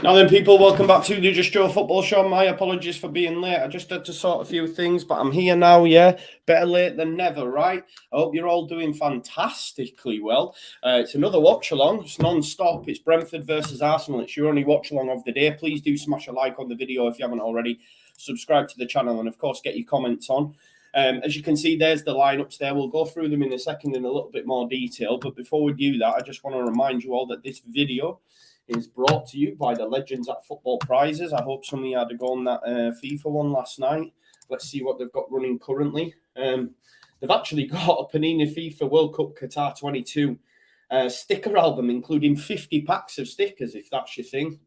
Now then, people, welcome back to the Just Joe Football Show. My apologies for being late. I just had to sort a few things, but I'm here now, yeah. Better late than never, right? I hope you're all doing fantastically well. It's another watch-along. It's non-stop. It's Brentford versus Arsenal. It's your only watch-along of the day. Please do smash a like on the video if you haven't already. Subscribe to the channel and, of course, get your comments on. As you can see, there's the lineups there. We'll go through them in a second in a little bit more detail. But before we do that, I just want to remind you all that this video is brought to you by the Legends at Football prizes. I hope somebody had a go on that FIFA one last night. Let's see what they've got running currently. They've actually got a Panini FIFA World Cup Qatar 22 sticker album, including 50 packs of stickers, if that's your thing.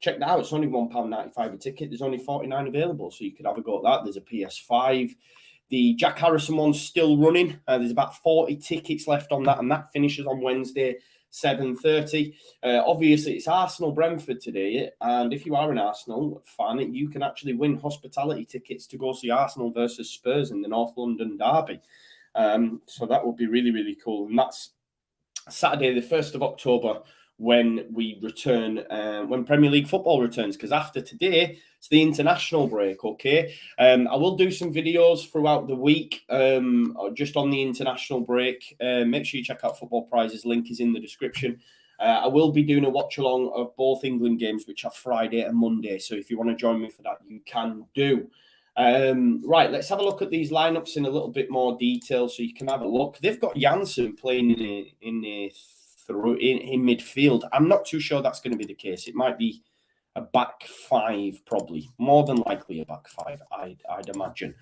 Check that out. It's only £1.95 a ticket. There's only 49 available, so you could have a go at that. There's a PS5. The Jack Harrison one's still running. There's about 40 tickets left on that, and that finishes on Wednesday, 7:30. Obviously, it's Arsenal-Brentford today, and if you are an Arsenal fan, you can actually win hospitality tickets to go see Arsenal versus Spurs in the North London derby. So that would be really, really cool. And that's Saturday, the 1st of October, when we return, when Premier League football returns, because after today, it's the international break, okay? I will do some videos throughout the week just on the international break. Make sure you check out Football Prizes. Link is in the description. I will be doing a watch-along of both England games, which are Friday and Monday. So if you want to join me for that, you can do. Right, let's have a look at these lineups in a little bit more detail so you can have a look. They've got Janssen playing in midfield. I'm not too sure that's going to be the case. It might be a back five, probably. More than likely a back five, I'd imagine.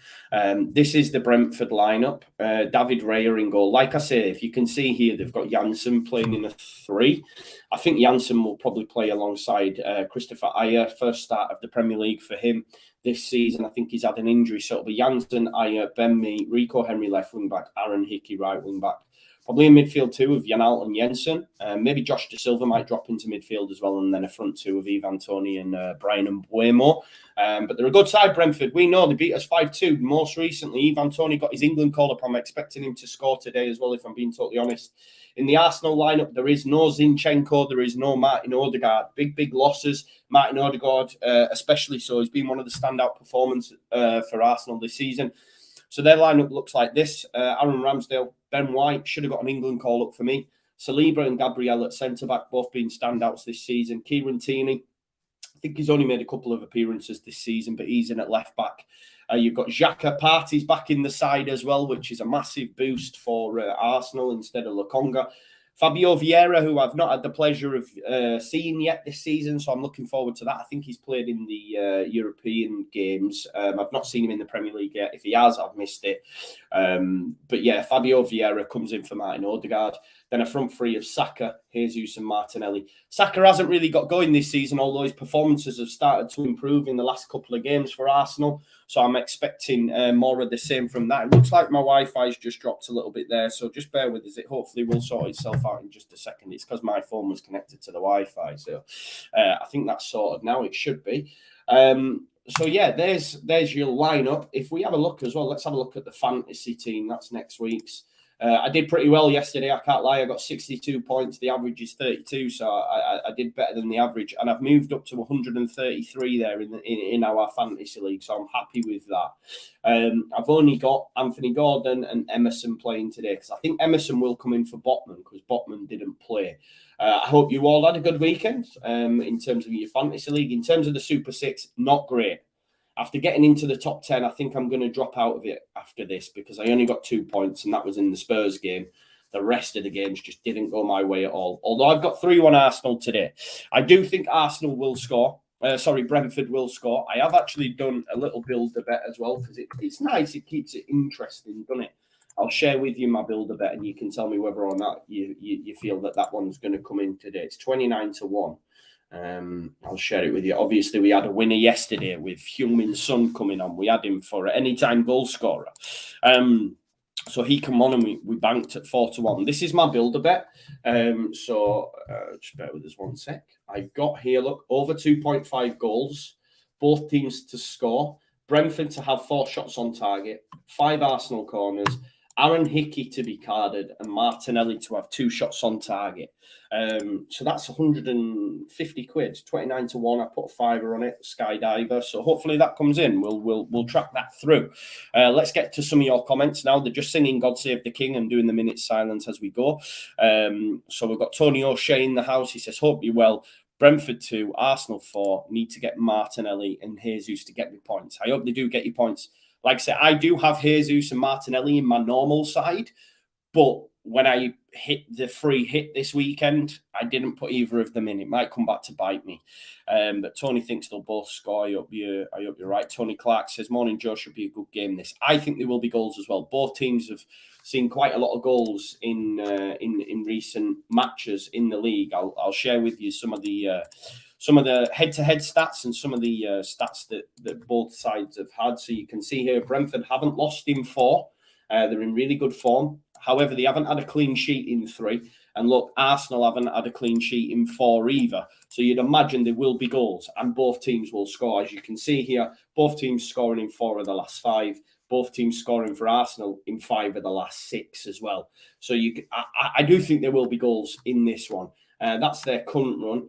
This is the Brentford lineup. David Raya in goal. Like I say, if you can see here, they've got Janssen playing in a 3. I think Janssen will probably play alongside Christopher Ayer. First start of the Premier League for him this season. I think he's had an injury, so it'll be Janssen, Ayer, Ben Mee, Rico Henry left wing back, Aaron Hickey right wing back. Probably a midfield two of Jan Alt and Jensen. Maybe Josh De Silva might drop into midfield as well, and then a front two of Ivan Toney and Brian Mbuemo. But they're a good side, Brentford. We know they beat us 5-2. Most recently, Ivan Toney got his England call-up. I'm expecting him to score today as well, if I'm being totally honest. In the Arsenal lineup, there is no Zinchenko. There is no Martin Odegaard. Big losses. Martin Odegaard, especially so. He's been one of the standout performers for Arsenal this season. So their lineup looks like this. Aaron Ramsdale, Ben White, should have got an England call-up for me. Saliba and Gabriel at centre-back, both being standouts this season. Kieran Tierney, I think he's only made a couple of appearances this season, but he's in at left-back. You've got Xhaka Partey's back in the side as well, which is a massive boost for Arsenal instead of Lokonga. Fabio Vieira, who I've not had the pleasure of seeing yet this season, so I'm looking forward to that. I think he's played in the European games. I've not seen him in the Premier League yet. If he has, I've missed it. But yeah, Fabio Vieira comes in for Martin Odegaard. Then a front three of Saka, Jesus and Martinelli. Saka hasn't really got going this season, although his performances have started to improve in the last couple of games for Arsenal. So I'm expecting more of the same from that. It looks like my Wi-Fi's just dropped a little bit there, so just bear with us. It hopefully will sort itself out in just a second. It's because my phone was connected to the Wi-Fi, so I think that's sorted now. It should be. So yeah, there's your lineup. If we have a look as well, let's have a look at the fantasy team. That's next week's. I did pretty well yesterday. I can't lie. I got 62 points. The average is 32, so I did better than the average, and I've moved up to 133 there in our fantasy league. So I'm happy with that. I've only got Anthony Gordon and Emerson playing today because I think Emerson will come in for Botman because Botman didn't play. I hope you all had a good weekend in terms of your fantasy league. In terms of the Super Six, not great. After getting into the top 10, I think I'm going to drop out of it after this because I only got 2 points, and that was in the Spurs game. The rest of the games just didn't go my way at all. Although I've got 3-1 Arsenal today. I do think Arsenal will score. Brentford will score. I have actually done a little builder bet as well because it's nice. It keeps it interesting, doesn't it? I'll share with you my builder bet, and you can tell me whether or not you feel that one's going to come in today. It's 29-1. I'll share it with you. Obviously, we had a winner yesterday with Heung-min Son coming on. We had him for an anytime goal scorer. So he come on and we banked at 4-1. This is my builder bet. Just bear with us one sec. I've got here, look, over 2.5 goals, both teams to score, Brentford to have 4 shots on target, 5 Arsenal corners, Aaron Hickey to be carded, and Martinelli to have 2 shots on target. So that's 150 quid, 29 to 1. I put a fiver on it, Skydiver. So hopefully that comes in. We'll track that through. Let's get to some of your comments now. They're just singing God Save the King and doing the minute silence as we go. So we've got Tony O'Shea in the house. He says, hope you're well. Brentford 2, Arsenal 4. Need to get Martinelli and Jesus to get me points. I hope they do get you points. Like I said, I do have Jesus and Martinelli in my normal side, but when I hit the free hit this weekend, I didn't put either of them in. It might come back to bite me. But Tony thinks they'll both score. I hope you're right. Tony Clark says, morning, Joe, should be a good game this. I think there will be goals as well. Both teams have seen quite a lot of goals in recent matches in the league. I'll share with you some of the head-to-head stats and some of the stats that both sides have had. So you can see here, Brentford haven't lost in 4. They're in really good form. However, they haven't had a clean sheet in 3. And look, Arsenal haven't had a clean sheet in 4 either. So you'd imagine there will be goals and both teams will score. As you can see here, both teams scoring in 4 of the last 5. Both teams scoring for Arsenal in 5 of the last 6 as well. So I do think there will be goals in this one. That's their current run.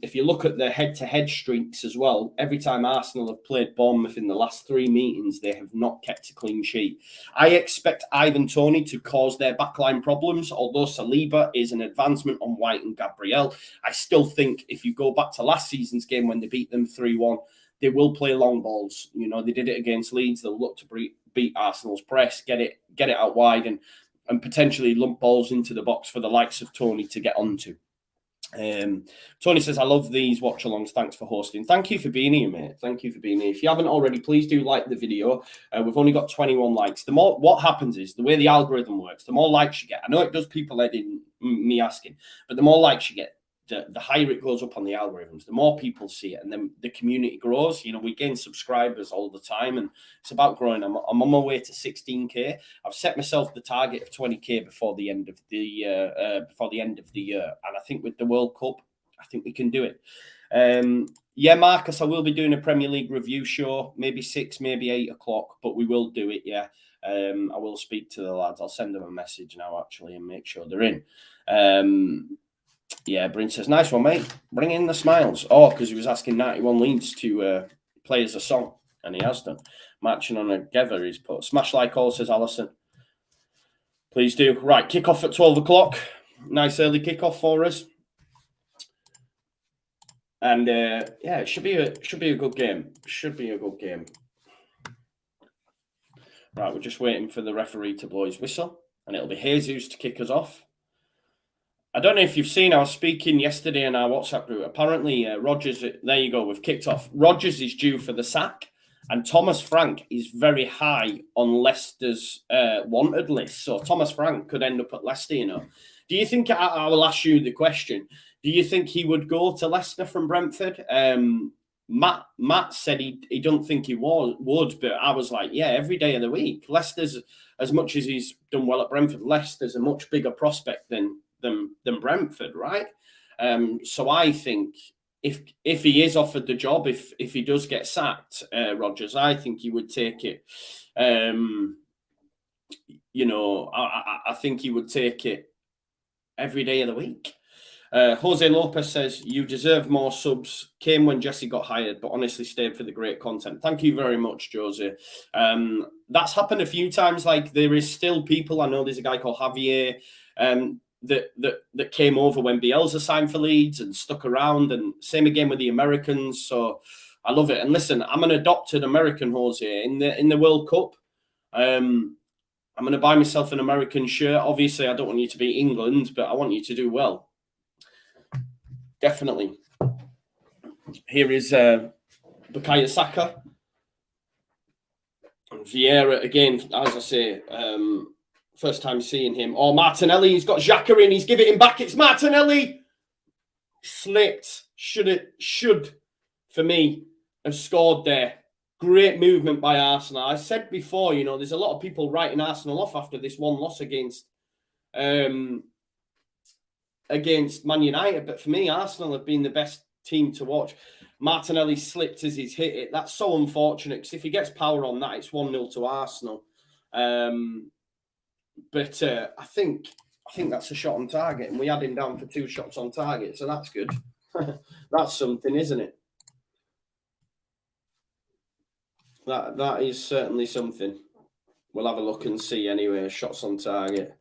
If you look at the head-to-head streaks as well, every time Arsenal have played Bournemouth in the last 3 meetings, they have not kept a clean sheet. I expect Ivan Toney to cause their backline problems, although Saliba is an advancement on White and Gabriel. I still think if you go back to last season's game when they beat them 3-1, they will play long balls. You know, they did it against Leeds. They'll look to beat Arsenal's press, get it out wide and potentially lump balls into the box for the likes of Toney to get onto. Tony says, I love these watch-alongs. Thanks for hosting. Thank you for being here, mate. Thank you for being here. If you haven't already, please do like the video. We've only got 21 likes. What happens is, the way the algorithm works, the more likes you get, I know it does people in me asking, but the more likes you get, the higher it goes up on the algorithms, the more people see it, and then the community grows. You know, we gain subscribers all the time, and it's about growing. I'm on my way to 16k. I've set myself the target of 20k before the end of the year, and I think with the World Cup, I think we can do it. Yeah, Marcus, I will be doing a Premier League review show, maybe 6, maybe 8 o'clock, but we will do it. Yeah, I will speak to the lads. I'll send them a message now actually and make sure they're in. Yeah, Bryn says, nice one, mate. Bring in the smiles. Oh, because he was asking 91 Leeds to play as a song, and he has done. Matching on a Gever, he's put. Smash like all, says Alison. Please do. Right, kick-off at 12 o'clock. Nice early kick-off for us. And, yeah, it should be a good game. Should be a good game. Right, we're just waiting for the referee to blow his whistle, and it'll be Jesus to kick us off. I don't know if you've seen, I was speaking yesterday in our WhatsApp group. Apparently, Rodgers, there you go, we've kicked off. Rodgers is due for the sack, and Thomas Frank is very high on Leicester's wanted list. So Thomas Frank could end up at Leicester, you know. Do you think, I will ask you the question, do you think he would go to Leicester from Brentford? Matt said he don't think he would, but I was like, yeah, every day of the week. Leicester's, as much as he's done well at Brentford, Leicester's a much bigger prospect than Brentford, right? So I think if he is offered the job, if he does get sacked, Rodgers, I think he would take it. You know, I think he would take it every day of the week. Jose Lopez says, you deserve more subs. Came when Jesse got hired, but honestly stayed for the great content. Thank you very much, Jose. That's happened a few times. Like, there is still people, I know there's a guy called Javier, that came over when Bielsa signed for Leeds and stuck around, and same again with the Americans. So I love it. And listen, I'm an adopted American, Jose. In the World Cup, I'm going to buy myself an American shirt. Obviously, I don't want you to be England, but I want you to do well. Definitely. Here is Bukayo Saka. And Vieira, again, as I say, first time seeing him. Oh, Martinelli, he's got Xhaka in. He's giving him back. It's Martinelli. Slipped. Should, for me, have scored there. Great movement by Arsenal. I said before, you know, there's a lot of people writing Arsenal off after this one loss against Man United. But for me, Arsenal have been the best team to watch. Martinelli slipped as he's hit it. That's so unfortunate, because if he gets power on that, it's 1-0 to Arsenal. But I think that's a shot on target, and we had him down for 2 shots on target, so that's good. That's something, isn't it? That is certainly something. We'll have a look and see anyway. Shots on target,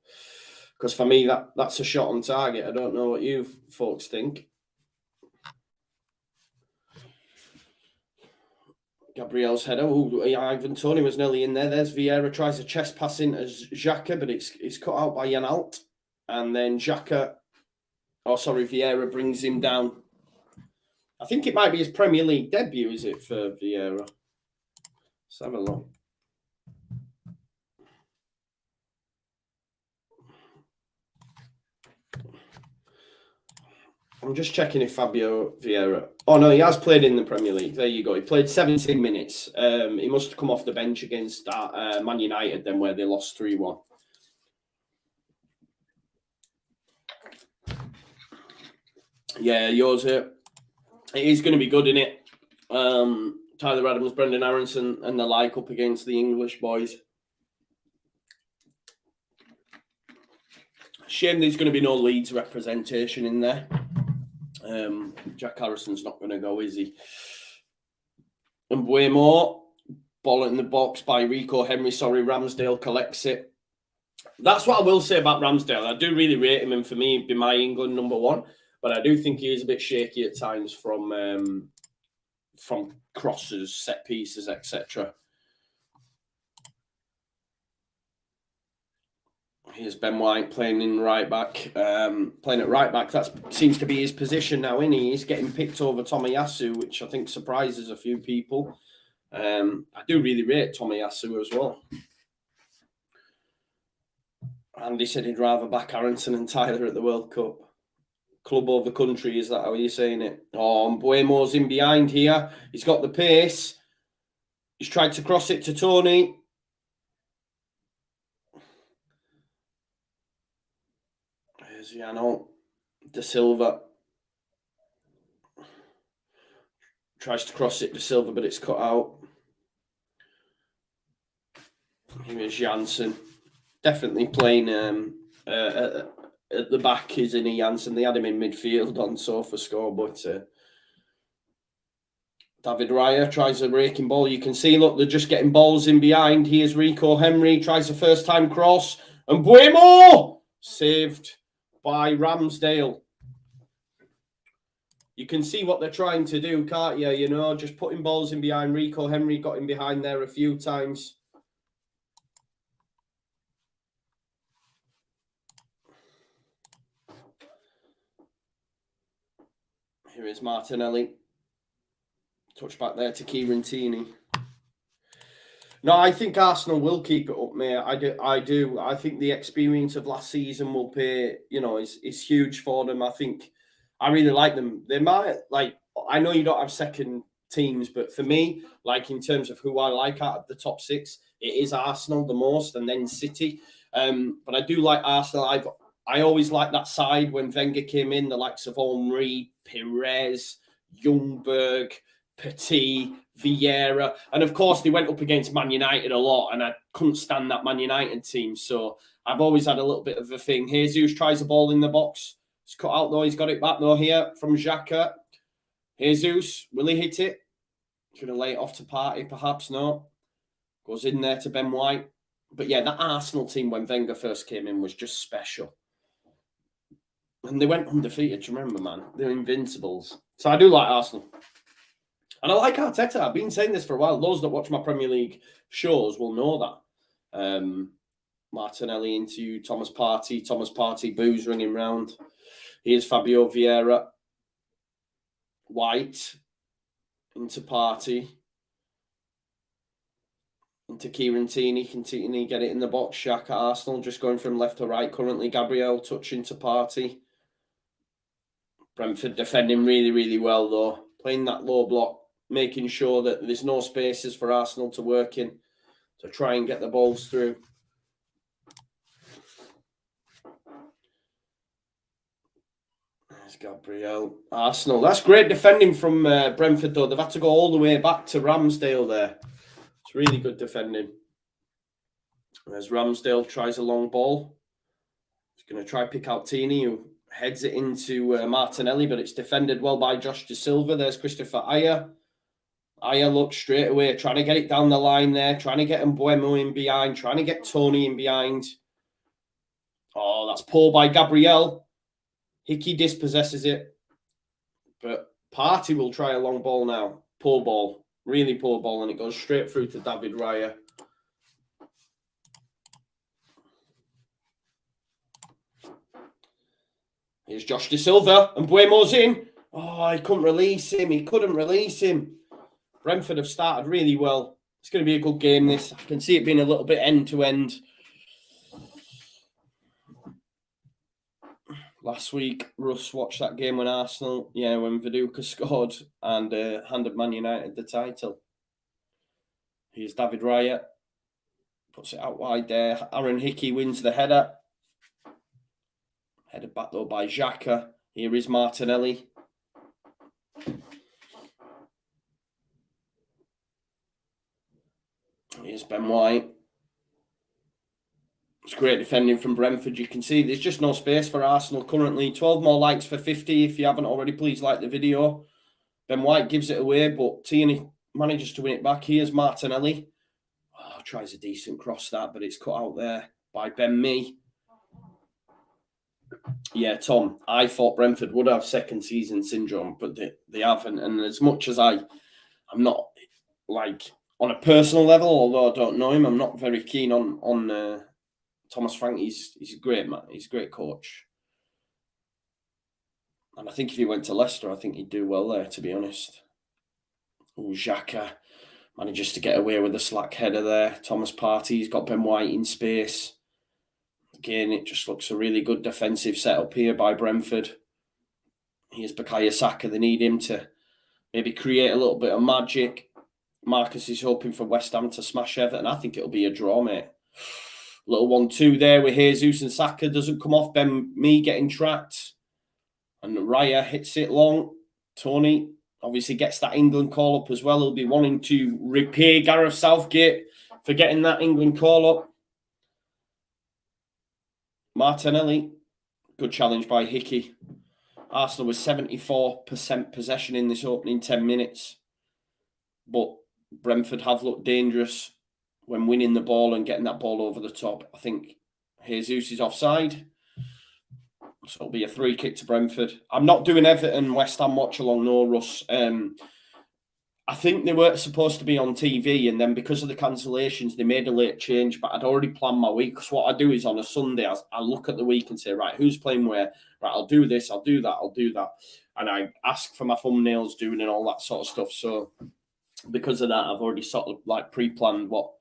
because for me that's a shot on target. I don't know what you folks think. Gabriel's header. Oh, Ivan Toney was nearly in there. There's Vieira, tries a chest pass into Xhaka, but it's cut out by Janalt. And then Vieira brings him down. I think it might be his Premier League debut, is it, for Vieira? Let's have a look. I'm just checking if Fabio Vieira... Oh, no, he has played in the Premier League. There you go. He played 17 minutes. He must have come off the bench against Man United then, where they lost 3-1. Yeah, yours here. It is going to be good, isn't it? Tyler Adams, Brendan Aronson and the like up against the English boys. Shame there's going to be no Leeds representation in there. Jack Harrison's not going to go, is he? And Buemo, ball in the box by Rico Henry. Sorry, Ramsdale collects it. That's what I will say about Ramsdale. I do really rate him, and for me, he'd be my England number 1. But I do think he is a bit shaky at times from crosses, set pieces, etc. Here's Ben White playing in right back, playing at right back. That seems to be his position now, isn't he? He's getting picked over Tomiyasu, which I think surprises a few people. I do really rate Tomiyasu as well. Andy said he'd rather back Aronson and Tyler at the World Cup. Club over country, is that how you're saying it? Oh, Buemo's in behind here. He's got the pace. He's tried to cross it to Tony. There's Janalt. De Silva. Tries to cross it to Silva, but it's cut out. Here's Janssen. Definitely playing at the back, isn't he, Janssen? They had him in midfield on SofaScore, but David Raya tries a breaking ball. You can see, look, they're just getting balls in behind. Here's Rico Henry, tries a first-time cross, and Buemo! Saved by Ramsdale. You can see what they're trying to do, can't you? You know, just putting balls in behind. Rico Henry got in behind there a few times. Here is Martinelli. Touch back there to Kieran Tierney. No, I think Arsenal will keep it up, mate. I do. I think the experience of last season will pay, you know, is huge for them. I think I really like them. They might, like, I know you don't have second teams, but for me, like, in terms of who I like out of the top 6, it is Arsenal the most, and then City. But I do like Arsenal. I always liked that side when Wenger came in, the likes of Henry, Perez, Ljungberg, Petit, Vieira. And of course, they went up against Man United a lot, and I couldn't stand that Man United team. So I've always had a little bit of a thing. Jesus tries a ball in the box. It's cut out, though. He's got it back, though, here from Xhaka. Jesus, will he hit it? He's going to lay it off to Partey, perhaps. No. Goes in there to Ben White. But yeah, that Arsenal team when Wenger first came in was just special. And they went undefeated, do you remember, man? They're invincibles. So I do like Arsenal. And I like Arteta. I've been saying this for a while. Those that watch my Premier League shows will know that. Martinelli into Thomas Partey, boos ringing round. Here's Fabio Vieira. White into Partey. Into Kieran Tierney. Can Tierney get it in the box? Shaq at Arsenal, just going from left to right currently. Gabriel touching to Partey. Brentford defending really, really well, though. Playing that low block, making sure that there's no spaces for Arsenal to work in, to try and get the balls through. There's Gabriel. Arsenal. That's great defending from Brentford, though. They've had to go all the way back to Ramsdale there. It's really good defending. As Ramsdale tries a long ball. He's going to try pick out Tini, who heads it into Martinelli, but it's defended well by Josh De Silva. There's Christopher Ayer. Ayer looks straight away, trying to get it down the line there, trying to get Mbuemo in behind, trying to get Tony in behind. Oh, that's poor by Gabriel. Hickey dispossesses it. But Partey will try a long ball now. Poor ball. Really poor ball, and it goes straight through to David Raya. Here's Josh De Silva, and Mbuemo's in. Oh, he couldn't release him. He couldn't release him. Brentford have started really well. It's going to be a good game, this. I can see it being a little bit end-to-end. Last week, Russ watched that game when Arsenal, when Viduka scored and handed Man United the title. Here's David Raya. Puts it out wide there. Aaron Hickey wins the header. Headed back, though, by Xhaka. Here is Martinelli. Here's Ben White. It's great defending from Brentford. You can see there's just no space for Arsenal currently. 12 more likes for 50. If you haven't already, please like the video. Ben White gives it away, but Tierney manages to win it back. Here's Martinelli. Oh, tries a decent cross that, but it's cut out there by Ben Mee. Yeah, Tom, I thought Brentford would have second season syndrome, but they haven't. And as much as I'm not, like, on a personal level, although I don't know him, I'm not very keen on Thomas Frank. He's a great man. He's a great coach. And I think if he went to Leicester, I think he'd do well there, to be honest. Oh, Xhaka manages to get away with a slack header there. Thomas Partey's got Ben White in space. Again, it just looks a really good defensive setup here by Brentford. Here's Bukayo Saka. They need him to maybe create a little bit of magic. Marcus is hoping for West Ham to smash Everton. I think it'll be a draw, mate. Little 1-2 there with Jesus and Saka. Doesn't come off. Ben Mee getting tracked. And Raya hits it long. Tony obviously gets that England call up as well. He'll be wanting to repay Gareth Southgate for getting that England call up. Martinelli. Good challenge by Hickey. Arsenal was 74% possession in this opening 10 minutes. But Brentford have looked dangerous when winning the ball and getting that ball over the top. I think Jesus is offside. So it'll be a free kick to Brentford. I'm not doing Everton West Ham watch along, no, Russ. I think they weren't supposed to be on TV, and then because of the cancellations, they made a late change, but I'd already planned my week. So what I do is on a Sunday, I look at the week and say, right, who's playing where? Right, I'll do this, I'll do that, I'll do that. And I ask for my thumbnails doing and all that sort of stuff. So because of that, I've already sort of like pre-planned what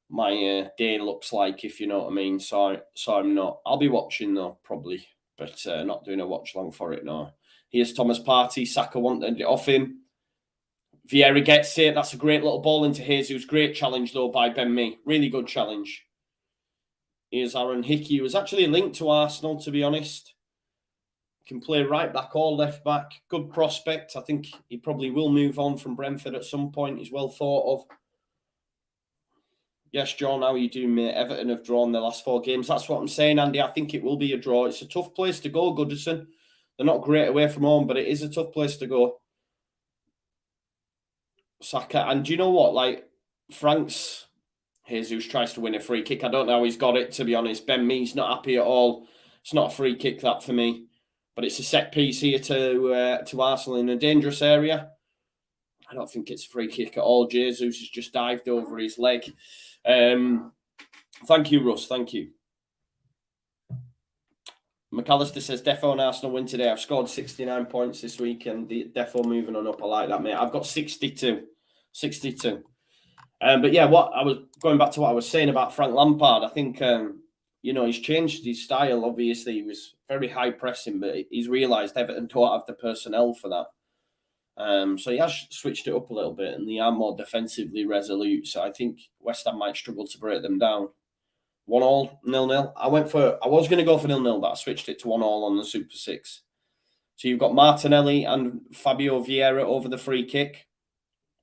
my day looks like, if you know what I mean. So I'm not. I'll be watching though, probably, but not doing a watch long for it, no. Here's Thomas Partey. Saka wanted it off him. Vieira gets it. That's a great little ball into Jesus. Great challenge, though, by Ben Mee. Really good challenge. Here's Aaron Hickey, who was actually linked to Arsenal, to be honest. Can play right back or left back. Good prospect. I think he probably will move on from Brentford at some point. He's well thought of. Yes, John, how are you doing, mate? Everton have drawn their last 4 games. That's what I'm saying, Andy. I think it will be a draw. It's a tough place to go, Goodison. They're not great away from home, but it is a tough place to go. Saka, and do you know what? Like, Frank's Jesus tries to win a free kick. I don't know how he's got it, to be honest. Ben Mee's not happy at all. It's not a free kick, that, for me. But it's a set piece here to Arsenal in a dangerous area. I don't think it's a free kick at all. Jesus has just dived over his leg. Thank you, Russ. Thank you. McAllister says, Defo and Arsenal win today. I've scored 69 points this week, and Defo moving on up. I like that, mate. I've got 62. 62. But yeah, what I was going back to what I was saying about Frank Lampard. I think, he's changed his style. Obviously, he was very high pressing, but he's realised Everton don't have the personnel for that. So he has switched it up a little bit, and they are more defensively resolute. So I think West Ham might struggle to break them down. 1-1, 0-0. I was going to go for 0-0, but I switched it to 1-1 on the Super 6. So you've got Martinelli and Fabio Vieira over the free kick.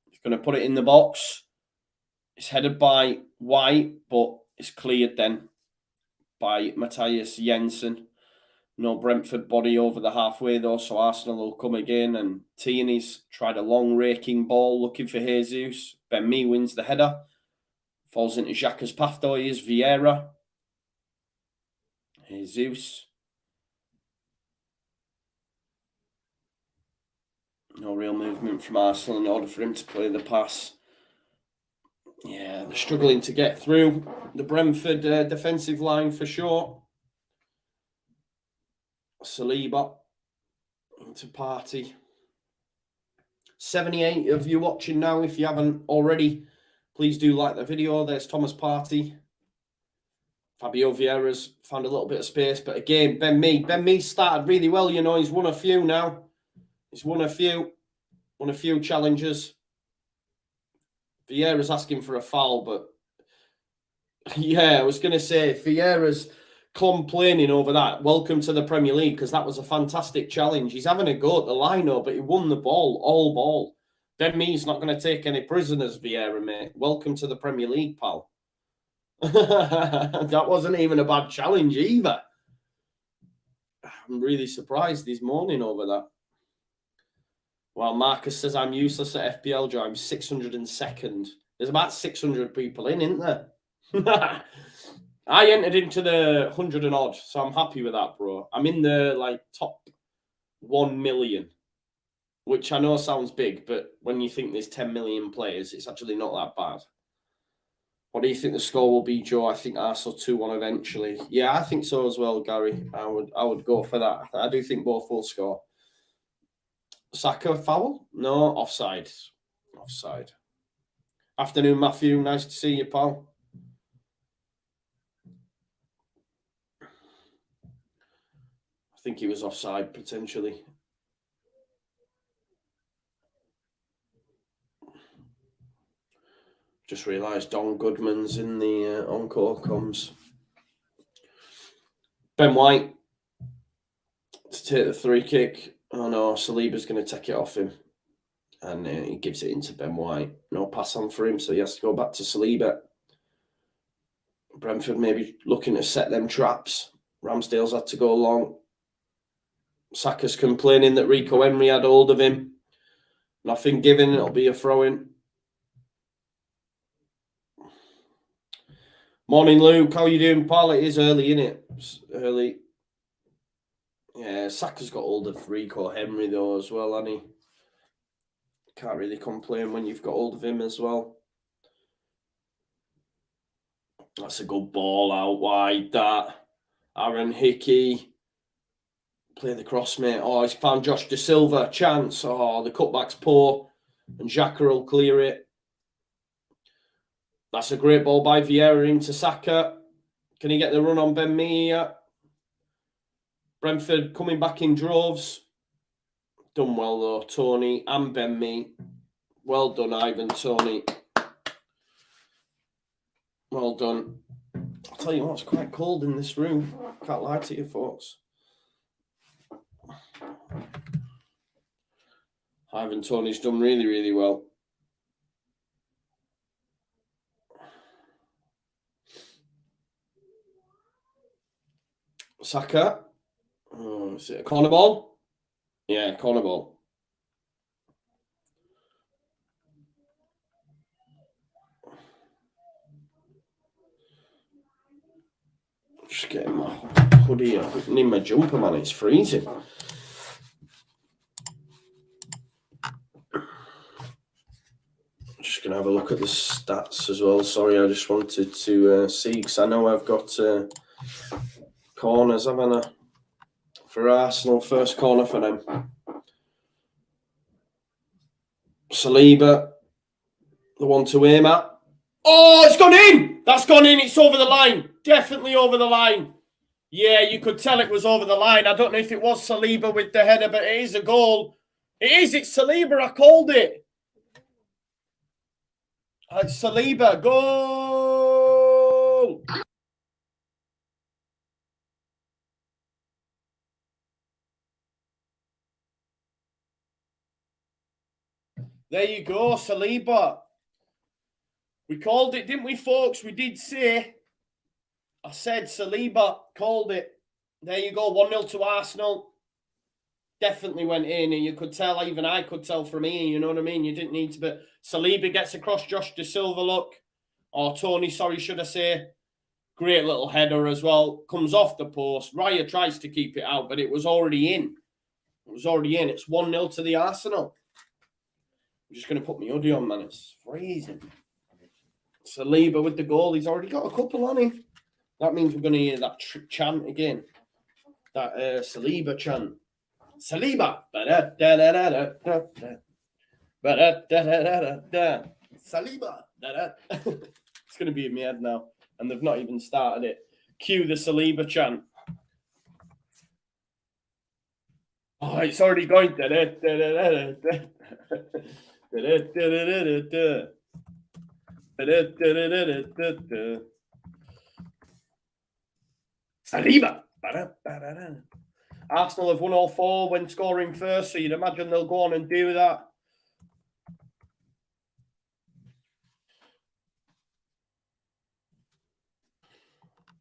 He's going to put it in the box. It's headed by White, but It's cleared then by Matthias Jensen. No Brentford body over the halfway though, so Arsenal will come again. And Tierney's tried a long raking ball looking for Jesus. Ben Mee wins the header. Falls into Xhaka's path though. He is Vieira. Jesus. No real movement from Arsenal in order for him to play the pass. Yeah, they're struggling to get through the Brentford defensive line for sure. Saliba into Partey. 78 of you watching now. If you haven't already, please do like the video. There's Thomas Partey. Fabio Vieira's found a little bit of space. But again, Ben Mee started really well. You know, he's won a few now. He's won a few challenges. Vieira's asking for a foul, but yeah, I was going to say, Vieira's complaining over that. Welcome to the Premier League, because that was a fantastic challenge. He's having a go at the lino, but he won the ball, all ball. Ben Mee's not going to take any prisoners, Vieira, mate. Welcome to the Premier League, pal. That wasn't even a bad challenge either. I'm really surprised he's moaning over that. Well, Marcus says, I'm useless at FPL, Joe. I'm 602nd. There's about 600 people in, isn't there? I entered into the 100 and odd, so I'm happy with that, bro. I'm in the top 1 million, which I know sounds big, but when you think there's 10 million players, it's actually not that bad. What do you think the score will be, Joe? I think Arsenal 2-1 eventually. Yeah, I think so as well, Gary. I would go for that. I do think both will score. Saka foul? No, offside. Offside. Afternoon, Matthew. Nice to see you, pal. I think he was offside, potentially. Just realised Don Goodman's in the encore comes. Ben White to take the free kick. Oh no, Saliba's going to take it off him. And he gives it into Ben White. No pass on for him, so he has to go back to Saliba. Brentford maybe looking to set them traps. Ramsdale's had to go long. Saka's complaining that Rico Henry had hold of him. Nothing given, it'll be a throw-in. Morning, Luke. How are you doing, pal? It is early, isn't it? It's early. Yeah, Saka's got hold of Rico Henry, though, as well, hasn't he? Can't really complain when you've got hold of him as well. That's a good ball out wide, that. Aaron Hickey. Play the cross, mate. Oh, he's found Josh De Silva. Chance. Oh, the cutback's poor. And Xhaka will clear it. That's a great ball by Vieira into Saka. Can he get the run on Ben Mee here? Brentford coming back in droves. Done well, though, Tony and Ben Mee. Well done, Ivan, Tony. Well done. I'll tell you what, it's quite cold in this room. Can't lie to you, folks. Ivan Tony's done really, really well. Saka. Oh, is it a corner ball? Yeah, corner ball. Just getting my hoodie up. I need my jumper, man. It's freezing. Just going to have a look at the stats as well. Sorry, I just wanted to see, because I know I've got corners, haven't I? For Arsenal, first corner for them. Saliba, the one to aim at. Oh, it's gone in! That's gone in. It's over the line. Definitely over the line. Yeah, you could tell it was over the line. I don't know if it was Saliba with the header, but it is a goal. It is. It's Saliba. I called it. It's Saliba. Goal! There you go, Saliba. We called it, didn't we, folks? We did say I said Saliba, called it. There you go, 1-0 to Arsenal. Definitely went in, and you could tell, even I could tell from here, you know what I mean? You didn't need to, but Saliba gets across Josh De Silva, look. Or Tony, sorry, should I say. Great little header as well. Comes off the post. Raya tries to keep it out, but it was already in. It was already in. It's 1-0 to the Arsenal. I'm just going to put my hoodie on, man. It's freezing. Saliba with the goal. He's already got a couple on him. That means we're going to hear that chant again. That Saliba chant. Saliba. Saliba. It's going to be in my head now. And they've not even started it. Cue the Saliba chant. Oh, it's already going. Saliba. Arsenal have won all 4 when scoring first, so you'd imagine they'll go on and do that.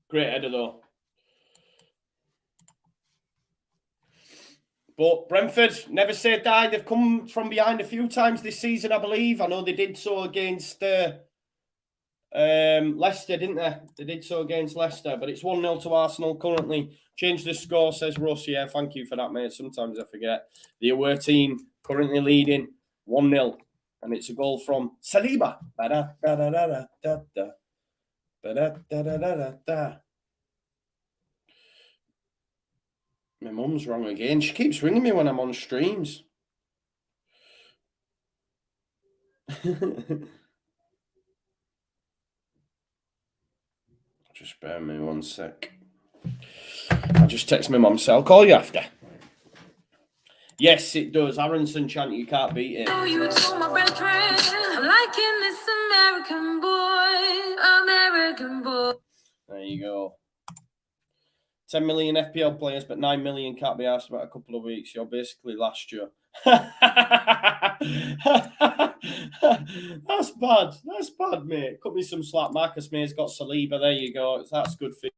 Great header, though. But Brentford, never say die. They've come from behind a few times this season, I believe. I know they did so against Leicester, didn't they? They did so against Leicester, but it's 1-0 to Arsenal currently. Change the score, says Russ. Yeah, thank you for that, mate. Sometimes I forget. The away team currently leading 1-0, and it's a goal from Saliba. My mum's wrong again. She keeps ringing me when I'm on streams. Just bear me 1 sec. I'll just text my mum, so I'll call you after. Yes, it does. Aronson chant, you can't beat it. Oh, you told my Brentford, I'm liking this American boy. There you go. 10 million FPL players, but 9 million can't be asked about a couple of weeks. You're basically last year. That's bad. That's bad, mate. Cut me some slack. Marcus May's got Saliba. There you go. That's good for you.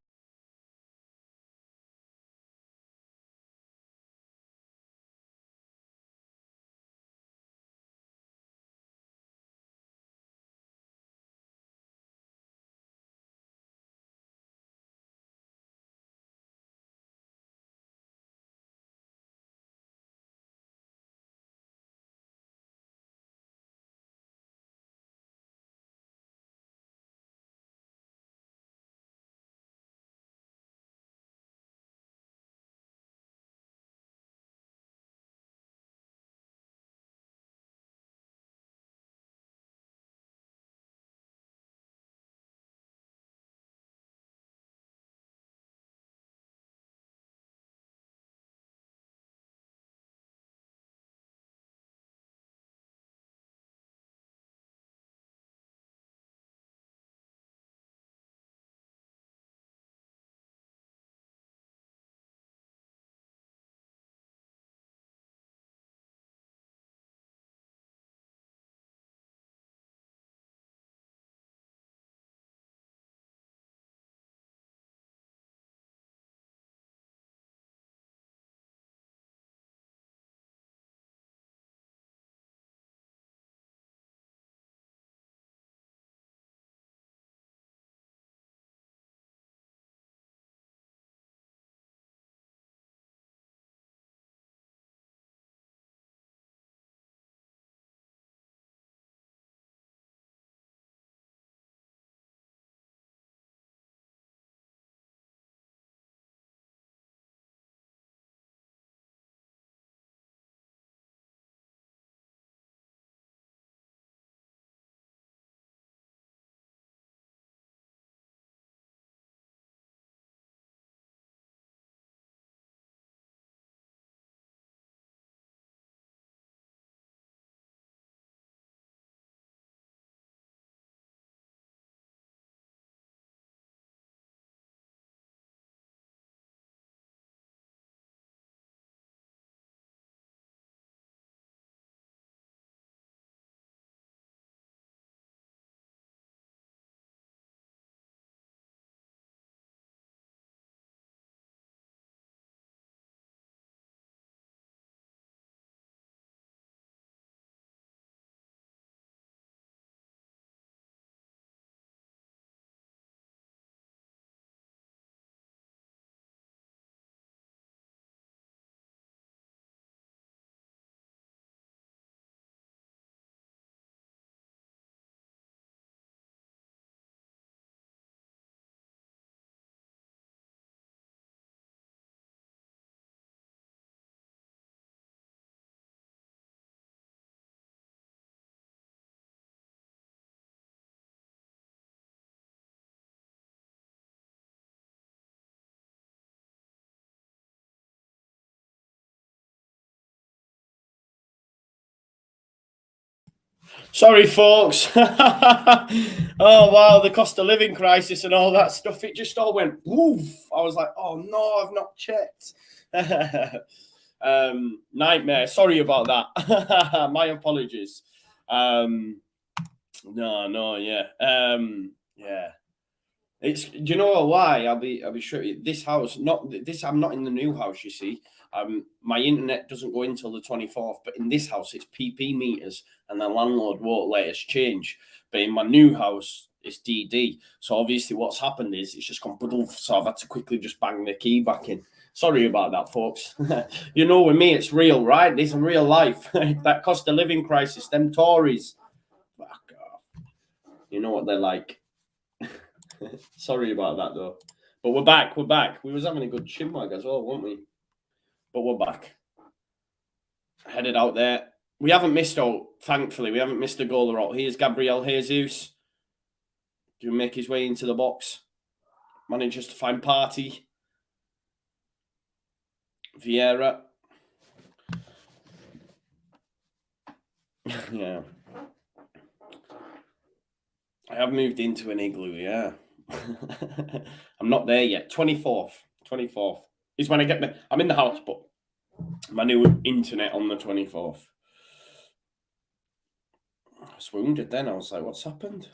Sorry, folks. Oh, wow, the cost of living crisis and all that stuff. It just all went woof. I was like, oh, no, I've not checked. Nightmare. Sorry about that. My apologies. No, yeah. Yeah. It's, do you know why? I'll be sure. This house, not this. I'm not in the new house. You see, my internet doesn't go until the 24th. But in this house, it's PP meters, and the landlord won't let us change. But in my new house, it's DD. So obviously, what's happened is it's just gone budoof. So I've had to quickly just bang the key back in. Sorry about that, folks. You know, with me, it's real, right? This is real life. That cost of living crisis, them Tories. Fuck off. You know what they're like. Sorry about that, though. But we're back. We're back. We was having a good chinwag as well, weren't we? But we're back. Headed out there. We haven't missed out, thankfully. We haven't missed a goal or out. Here's Gabriel Jesus. Do make his way into the box. Manages to find Partey. Vieira. Yeah. I have moved into an igloo, yeah. I'm not there yet. 24th is when I get me. I'm in the house, but my new internet on the 24th. I was wounded then. I was like, what's happened?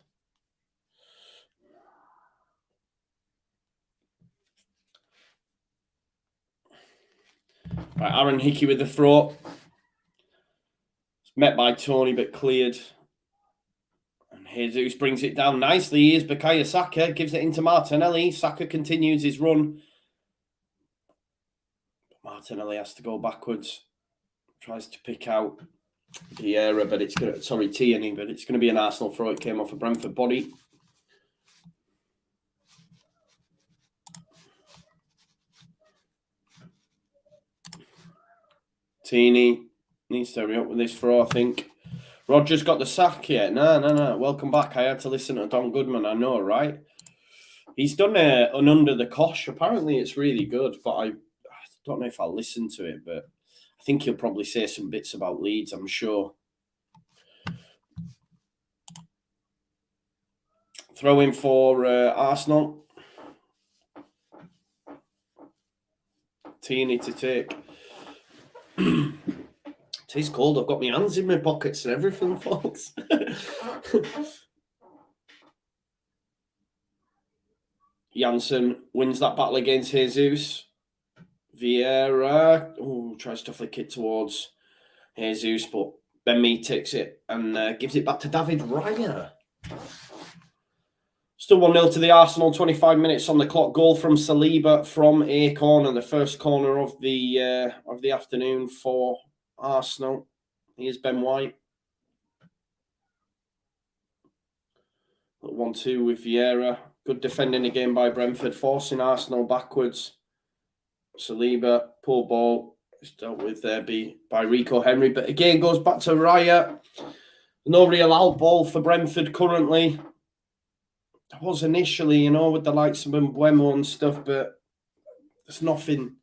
Right, Aaron Hickey with the throw. It's met by Tony, but cleared. And Jesus brings it down nicely. Here's Bukayo Saka, gives it into Martinelli. Saka continues his run. Martinelli has to go backwards. Tries to pick out Vieira, but it's going to, Tierney, but it's going to be an Arsenal throw. It came off a Brentford body. Tierney needs to hurry up with this throw, I think. Roger's got the sack yet. No. Welcome back. I had to listen to Don Goodman. I know, right? He's done an Under the Cosh. Apparently, it's really good, but I don't know if I'll listen to it, but I think he'll probably say some bits about Leeds, I'm sure. Throw in for Arsenal. Tierney to take. It is cold. I've got my hands in my pockets and everything, folks. Janssen wins that battle against Jesus. Vieira tries to flick it towards Jesus, but Ben Mee takes it and gives it back to David Raya. Still 1-0 to the Arsenal, 25 minutes on the clock. Goal from Saliba from a corner, the first corner of the afternoon for Arsenal. Here's Ben White. 1-2 with Vieira. Good defending again by Brentford, forcing Arsenal backwards. Saliba, poor ball. It's dealt with there by Rico Henry, but again goes back to Raya. No real out ball for Brentford currently. There was initially, with the likes of Mbeumo and stuff, but there's nothing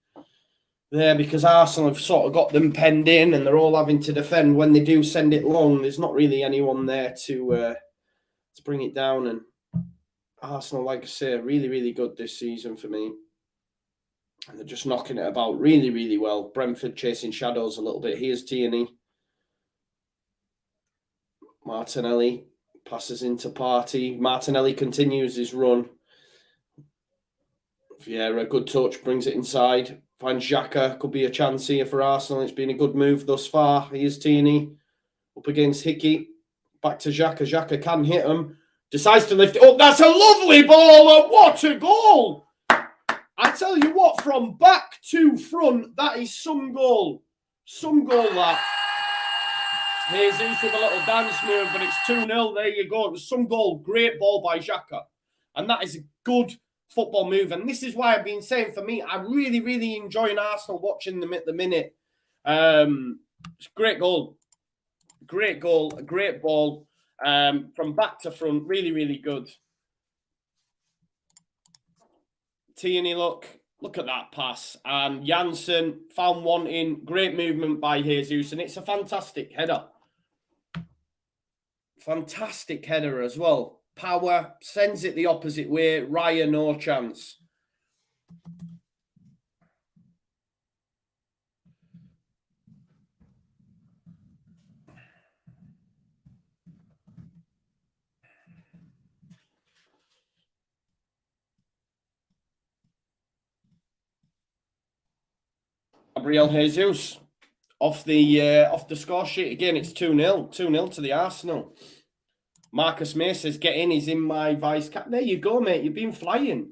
there because Arsenal have sort of got them penned in and they're all having to defend. When they do send it long, there's not really anyone there to bring it down. And Arsenal, like I say, really, really good this season for me. And they're just knocking it about really, really well. Brentford chasing shadows a little bit. Here's Tierney. Martinelli passes into Partey. Martinelli continues his run. Vieira, good touch, brings it inside. Finds Xhaka. Could be a chance here for Arsenal. It's been a good move thus far. Here's Tierney. Up against Hickey. Back to Xhaka. Xhaka can hit him. Decides to lift it up. That's a lovely ball. And what a goal! I tell you what, from back to front, that is some goal. Some goal, that. Jesus with a little dance move, but it's 2-0. There you go. It was some goal. Great ball by Xhaka. And that is a good football move. And this is why I've been saying, for me, I really, really enjoy Arsenal watching them at the minute. It's a great goal. Great goal. A great ball. From back to front. Really, really good. Tierney, look at that pass. And Janssen found one in. Great movement by Jesus. And it's a fantastic header. Fantastic header as well. Power, sends it the opposite way. Raya, no chance. Gabriel Jesus off the score sheet again. It's 2-0. 2-0 to the Arsenal. Marcus May says, get in, he's in my vice cap. There you go, mate. You've been flying.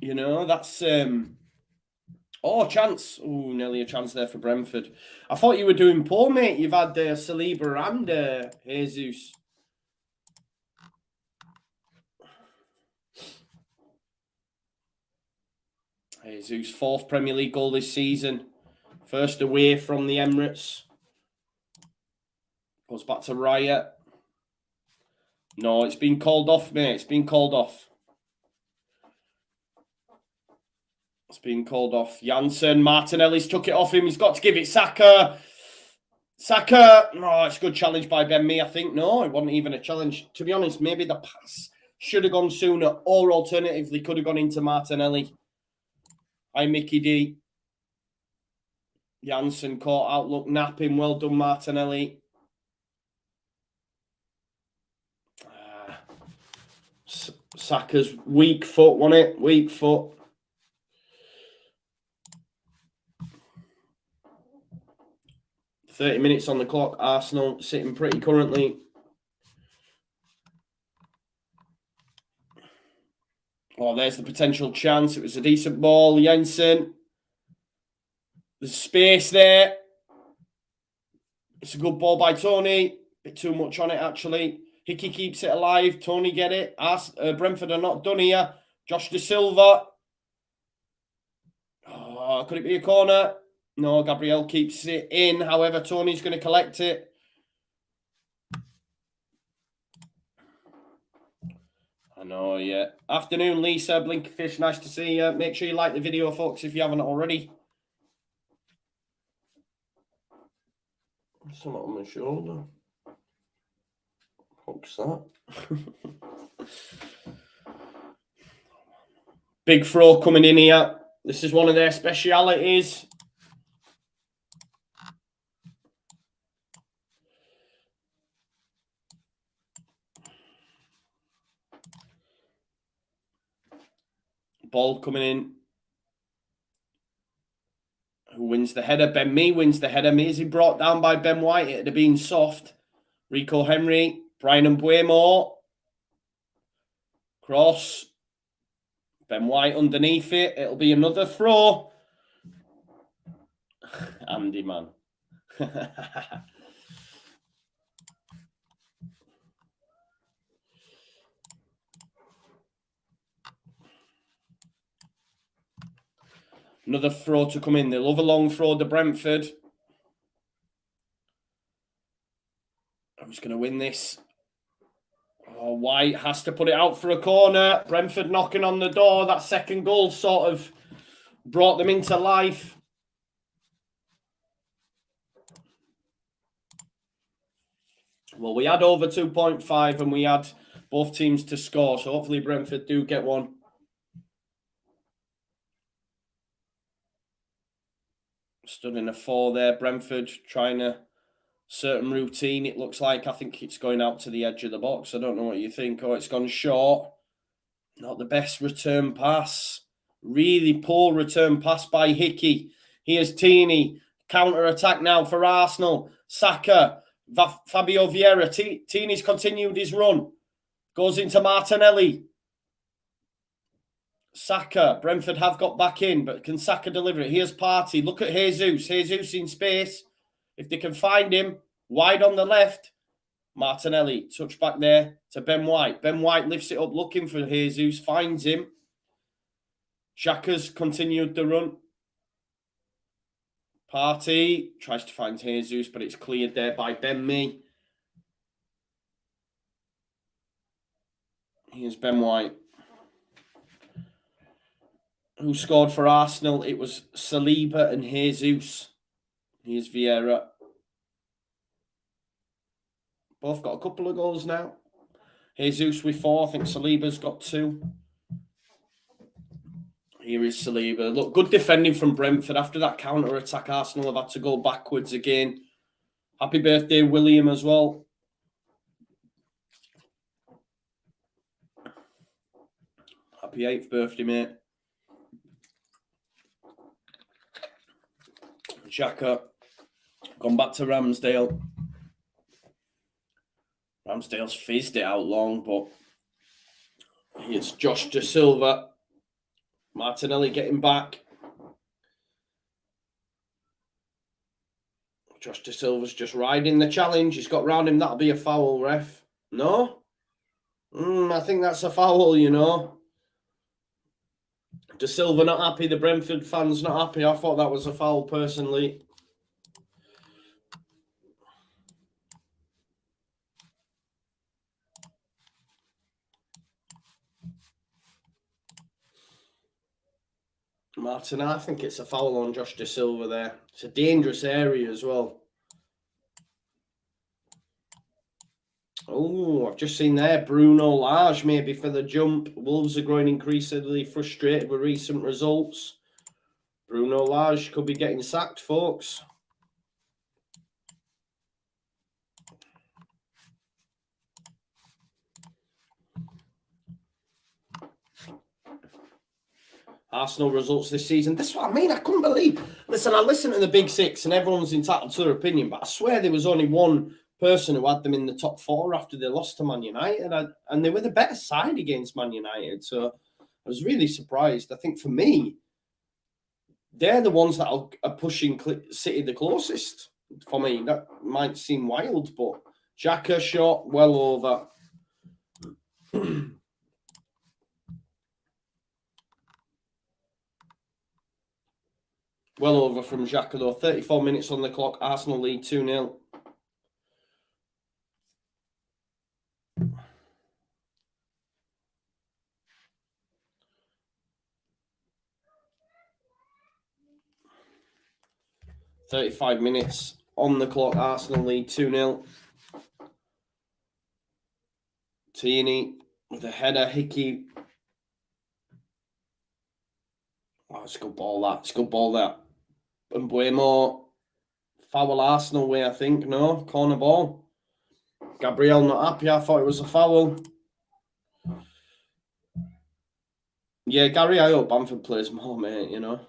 You know, that's oh, chance. Oh, nearly a chance there for Brentford. I thought you were doing poor, mate. You've had Saliba and Jesus. Jesus, fourth Premier League goal this season. First away from the Emirates. Goes back to Raya. No, it's been called off, mate. It's been called off. It's been called off. Janssen, Martinelli's took it off him. He's got to give it Saka. Saka. Oh, it's a good challenge by Ben Mee, I think. No, it wasn't even a challenge. To be honest, maybe the pass should have gone sooner, or alternatively could have gone into Martinelli. Hi, Mickey D. Janssen caught out. Look, napping. Well done, Martinelli. Saka's weak foot, wasn't it? Weak foot. $30 minutes on the clock. Arsenal sitting pretty currently. Oh, there's the potential chance. It was a decent ball. Jensen. There's space there. It's a good ball by Tony. Bit too much on it, actually. Hickey keeps it alive. Tony get it. Brentford are not done here. Josh De Silva. Oh, could it be a corner? No, Gabriel keeps it in. However, Tony's going to collect it. I know, yeah. Afternoon, Lisa. Blinkerfish, nice to see you. Make sure you like the video, folks, if you haven't already. Something on my shoulder. What's that? Big throw coming in here. This is one of their specialities. Ball coming in. Who wins the header? Ben Mee wins the header. Maisie brought down by Ben White. It'd have been soft. Rico Henry. Brian Mbuemo. Cross. Ben White underneath it. It'll be another throw. Andy, man. Another throw to come in. They love a long throw to Brentford. Who's going to win this? Oh, White has to put it out for a corner. Brentford knocking on the door. That second goal sort of brought them into life. Well, we had over 2.5 and we had both teams to score. So hopefully Brentford do get one. Stood in a 4 there. Brentford trying a certain routine. It looks like, I think it's going out to the edge of the box. I don't know what you think. Oh, it's gone short. Not the best return pass. Really poor return pass by Hickey. Here's Tini. Counter-attack now for Arsenal. Saka. Fabio Vieira. Tini's continued his run. Goes into Martinelli. Saka. Brentford have got back in, but can Saka deliver it? Here's Partey. Look at Jesus. Jesus in space. If they can find him, wide on the left. Martinelli, touch back there to Ben White. Ben White lifts it up looking for Jesus, finds him. Xhaka's continued the run. Partey tries to find Jesus, but it's cleared there by Ben Mee. Here's Ben White. Who scored for Arsenal? It was Saliba and Jesus. Here's Vieira. Both got a couple of goals now. Jesus with 4. I think Saliba's got 2. Here is Saliba. Look, good defending from Brentford. After that counter-attack, Arsenal have had to go backwards again. Happy birthday, William, as well. Happy 8th birthday, mate. Xhaka, gone back to Ramsdale. Ramsdale's fizzed it out long, but here's Josh De Silva. Martinelli getting back. Josh De Silva's just riding the challenge. He's got round him. That'll be a foul, ref. No? I think that's a foul, you know. De Silva not happy. The Brentford fans not happy. I thought that was a foul, personally. Martin, I think it's a foul on Josh De Silva there. It's a dangerous area as well. Oh, I've just seen there, Bruno Lage maybe for the jump. Wolves are growing increasingly frustrated with recent results. Bruno Lage could be getting sacked, folks. Arsenal results this season. That's what I mean. I couldn't believe. Listen, I listened to the Big Six and everyone's entitled to their opinion, but I swear there was only one person who had them in the top 4 after they lost to Man United. And they were the better side against Man United. So I was really surprised. I think for me, they're the ones that are pushing City the closest. For me, that might seem wild, but Xhaka shot well over. Well over from Xhaka, though. 34 minutes on the clock. Arsenal lead 2-0. "35 minutes on the clock. Arsenal lead 2-0. Tierney with a header. Hickey. Oh, it's a good ball, that. It's a good ball, that. And Buemo. Foul Arsenal way, I think. No, corner ball. Gabriel not happy. I thought it was a foul. Yeah, Gary, I hope Bamford plays more, mate, you know.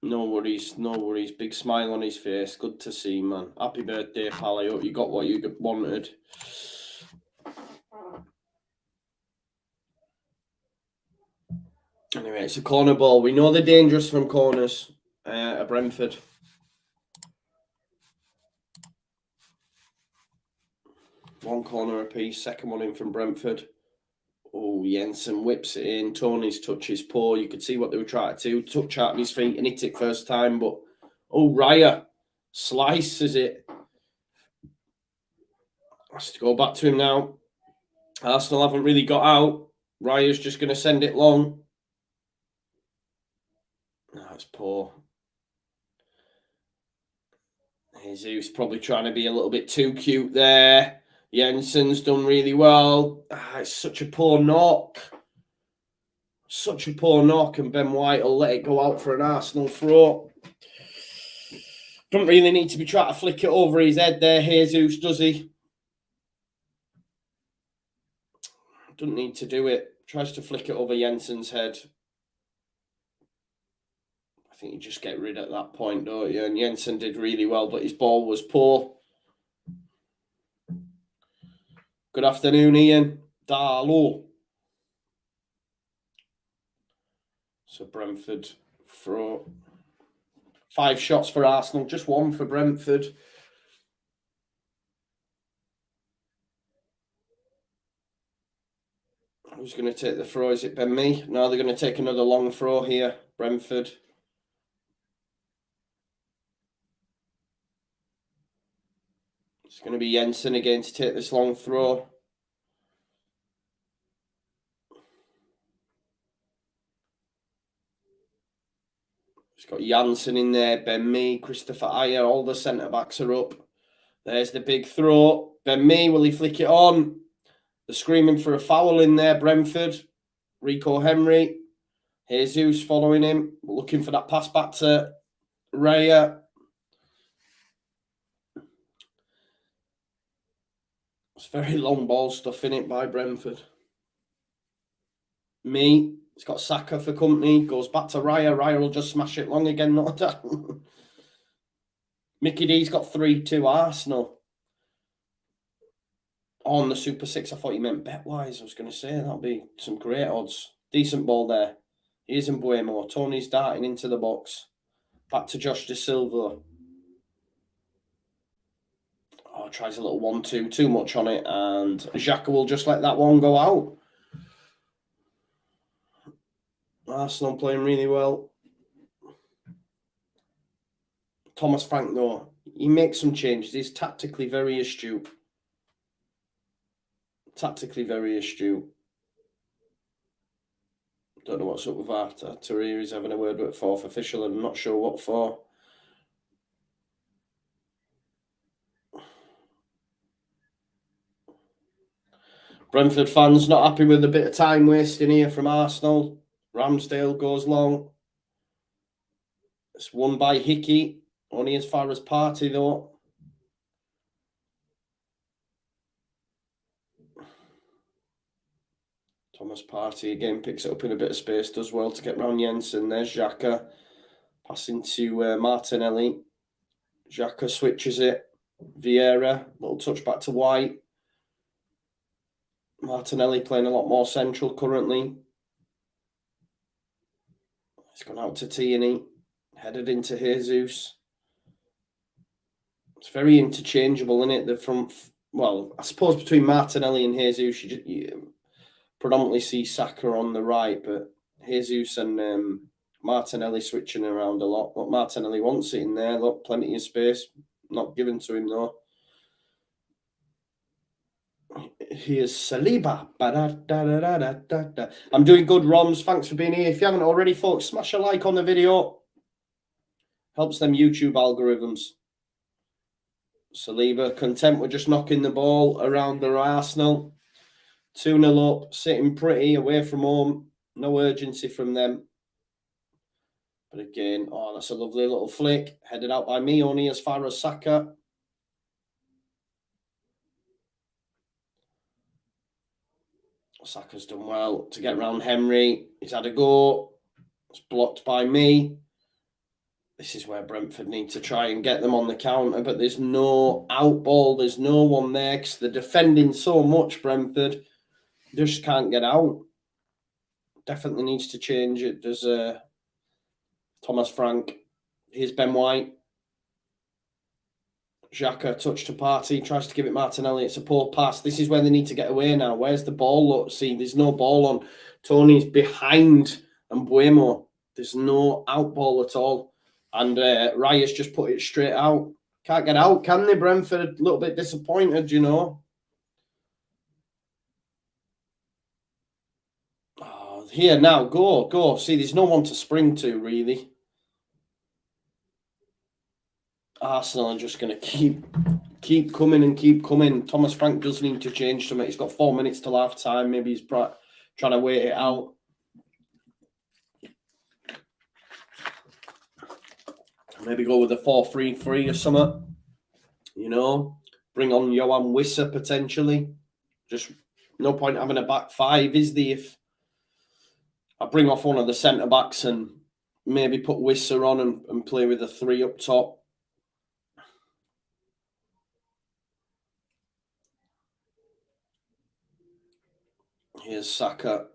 No worries, no worries. Big smile on his face. Good to see, man. Happy birthday, pal. I hope you got what you wanted. Anyway, it's a corner ball. We know they're dangerous from corners at Brentford. One corner apiece. Second one in from Brentford. Oh, Jensen whips it in. Tony's touch is poor. You could see what they were trying to do. Touch out of his feet and hit it first time. But, oh, Raya slices it. Has to go back to him now. Arsenal haven't really got out. Raya's just going to send it long. That's poor. Jesus probably trying to be a little bit too cute there. Jensen's done really well. It's such a poor knock. Such a poor knock, and Ben White will let it go out for an Arsenal throw. Don't really need to be trying to flick it over his head there, Jesus, does he? Doesn't need to do it. Tries to flick it over Jensen's head. I think you just get rid at that point, don't you? And Jensen did really well, but his ball was poor. Good afternoon, Ian. Darlow. So Brentford throw. 5 shots for Arsenal, just 1 for Brentford. Who's going to take the throw? Is it Ben Mee? No, they're going to take another long throw here, Brentford. It's going to be Jensen again to take this long throw. It's got Janssen in there, Ben Mee, Christopher Ayer, all the centre-backs are up. There's the big throw. Ben Mee, will he flick it on? They're screaming for a foul in there, Brentford. Rico Henry. Jesus following him. Looking for that pass back to Raya. It's very long ball stuff in it by Brentford. Mee. He's got Saka for company. Goes back to Raya. Raya will just smash it long again. Not down. Mickey D's got 3-2 Arsenal. On the Super 6, I thought you meant bet-wise. I was going to say, that'll be some great odds. Decent ball there. Here's Mbuemo. Tony's darting into the box. Back to Josh De Silva. Oh, tries a little 1-2. Too much on it. And Xhaka will just let that one go out. Arsenal playing really well. Thomas Frank, though, he makes some changes. He's tactically very astute. Tactically very astute. Don't know what's up with Arteta. He's having a word with fourth official. I'm not sure what for. Brentford fans not happy with a bit of time wasting here from Arsenal. Ramsdale goes long. It's won by Hickey. Only as far as Partey, though. Thomas Partey again picks it up in a bit of space, does well to get round Jensen. There's Xhaka. Passing to Martinelli. Xhaka switches it. Vieira. Little touch back to White. Martinelli playing a lot more central currently. It's gone out to Tierney. Headed into Jesus. It's very interchangeable, isn't it? The front, well, I suppose between Martinelli and Jesus, you predominantly see Saka on the right, but Jesus and Martinelli switching around a lot. What Martinelli wants it in there. Look, plenty of space. Not given to him, though. Here's Saliba. I'm doing good, Roms. Thanks for being here. If you haven't already, folks, smash a like on the video. Helps them YouTube algorithms. Saliba, content with just knocking the ball around their Arsenal. 2-0 up, sitting pretty, away from home. No urgency from them. But again, oh, that's a lovely little flick. Headed out by me, only as far as Saka. Saka's done well to get round Henry. He's had a go. It's blocked by me. This is where Brentford need to try and get them on the counter, but there's no out ball. There's no one there because they're defending so much, Brentford. Just can't get out. Definitely needs to change it. There's Thomas Frank. Here's Ben White. Xhaka, touch to Partey, tries to give it Martinelli. It's a poor pass. This is where they need to get away now. Where's the ball? Look, see, there's no ball on. Tony's behind Mbuemo. There's no out ball at all. And Raya's just put it straight out. Can't get out, can they, Brentford? A little bit disappointed, you know. Oh, here, now, go. See, there's no one to spring to, really. Arsenal are just going to keep coming and keep coming. Thomas Frank does need to change something. He's got 4 minutes till half time. Maybe he's trying to wait it out. Maybe go with a 4-3-3 or something. You know, bring on Johan Wissa potentially. Just no point having a back five, is there? If I bring off one of the centre backs and maybe put Wissa on and play with a 3 up top. Here's Saka.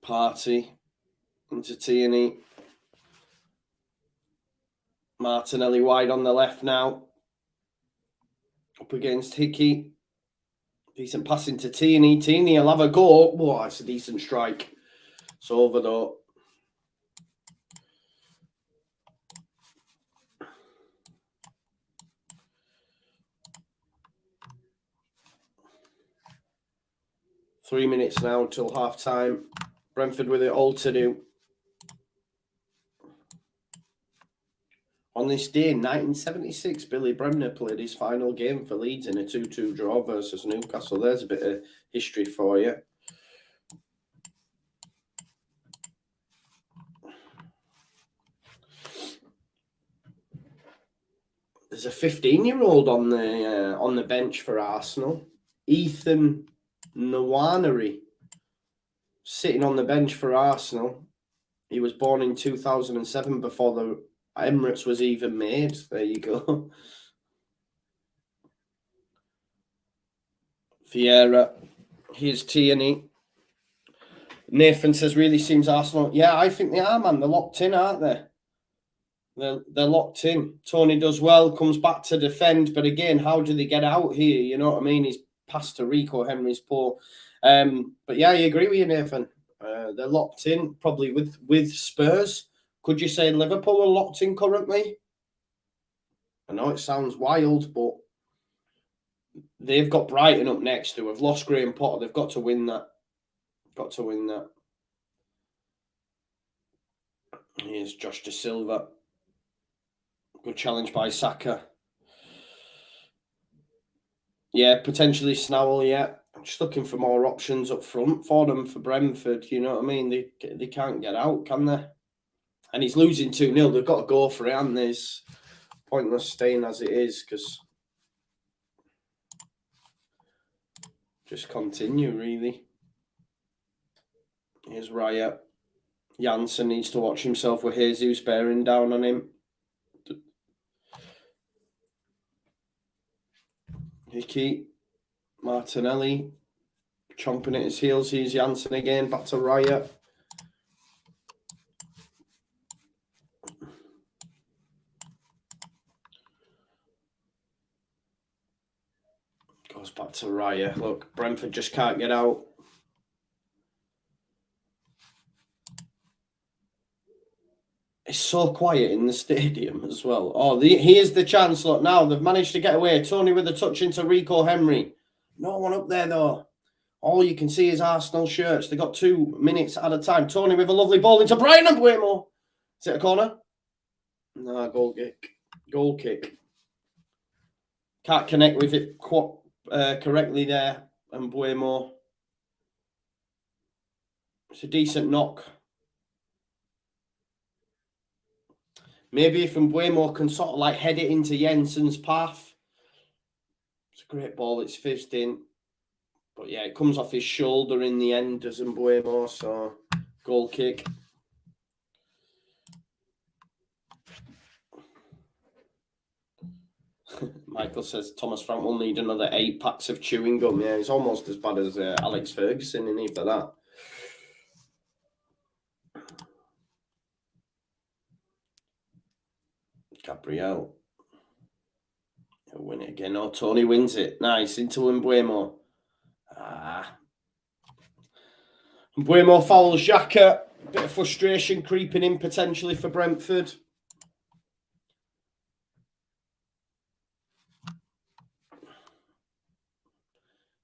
Partey into Tierney. Martinelli wide on the left now. Up against Hickey. Decent passing to Tierney. Tierney will have a go. Oh, it's a decent strike. It's over though. Three minutes now until half time. Brentford with it all to do. On this day in 1976, Billy Bremner played his final game for Leeds in a 2-2 draw versus Newcastle. There's a bit of history for you. There's a 15-year-old on the bench for Arsenal, Ethan Nwaneri, sitting on the bench for Arsenal. He was born in 2007, before the Emirates was even made. There you go. Vieira. Here's Tierney. Nathan says, really seems Arsenal. Yeah, I think they are, man. They're locked in, aren't they? They're locked in. Tony does well, comes back to defend. But again, how do they get out here? You know what I mean? He's passed to Rico Henry's poor. But yeah, I agree with you, Nathan. They're locked in, probably with Spurs. Could you say Liverpool are locked in currently? I know it sounds wild, but they've got Brighton up next, who have lost Graham Potter. They've got to win that. Got to win that. Here's Josh De Silva. Good challenge by Saka. Yeah, potentially Snowell, yeah. I'm just looking for more options up front for them for Brentford. You know what I mean? They can't get out, can they? And he's losing 2-0. They've got to go for it, and there's pointless staying as it is, because just continue, really. Here's Raya. Janssen needs to watch himself with Jesus bearing down on him. Hickey. Martinelli. Chomping at his heels. Here's Janssen again. Back to Raya. Goes back to Raya. Look, Brentford just can't get out. It's so quiet in the stadium as well. Oh, here's the chance. Look, now they've managed to get away. Tony with a touch into Rico Henry. No one up there, though. All you can see is Arsenal shirts. They got 2 minutes at a time. Tony with a lovely ball into Brian and Buemo. Is it a corner? No, goal kick. Goal kick. Can't connect with it correctly there. And Buemo. It's a decent knock. Maybe if Mbuemo can sort of like head it into Jensen's path. It's a great ball. It's fizzed in. But yeah, it comes off his shoulder in the end, does Mbuemo. So, goal kick. Michael says Thomas Frank will need another 8 packs of chewing gum. Yeah, he's almost as bad as Alex Ferguson in either that. Gabriel. He'll win it again. Oh, Tony wins it. Nice. Into Mbuemo. Mbuemo fouls Xhaka. Bit of frustration creeping in potentially for Brentford.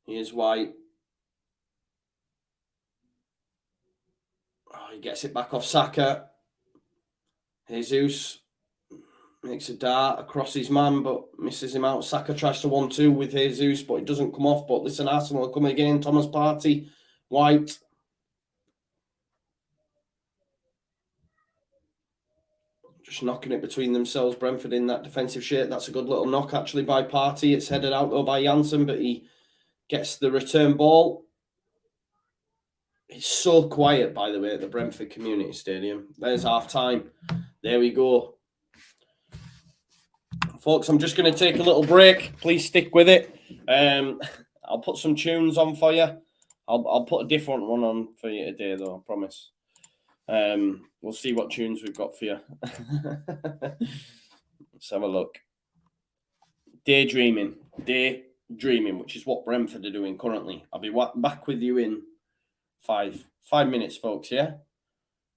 Here's White. Oh, he gets it back off Saka. Jesus makes a dart across his man, but misses him out. Saka tries to 1-2 with Jesus, but it doesn't come off. But listen, Arsenal are coming again. Thomas Partey, White. Just knocking it between themselves. Brentford in that defensive shape. That's a good little knock, actually, by Partey. It's headed out, though, by Janssen, but he gets the return ball. It's so quiet, by the way, at the Brentford Community Stadium. There's half-time. There we go. Folks, I'm just going to take a little break. Please stick with it. I'll put some tunes on for you. I'll put a different one on for you today, though, I promise. We'll see what tunes we've got for you. Let's have a look. Daydreaming, which is what Brentford are doing currently. I'll be back with you in five minutes, folks, yeah?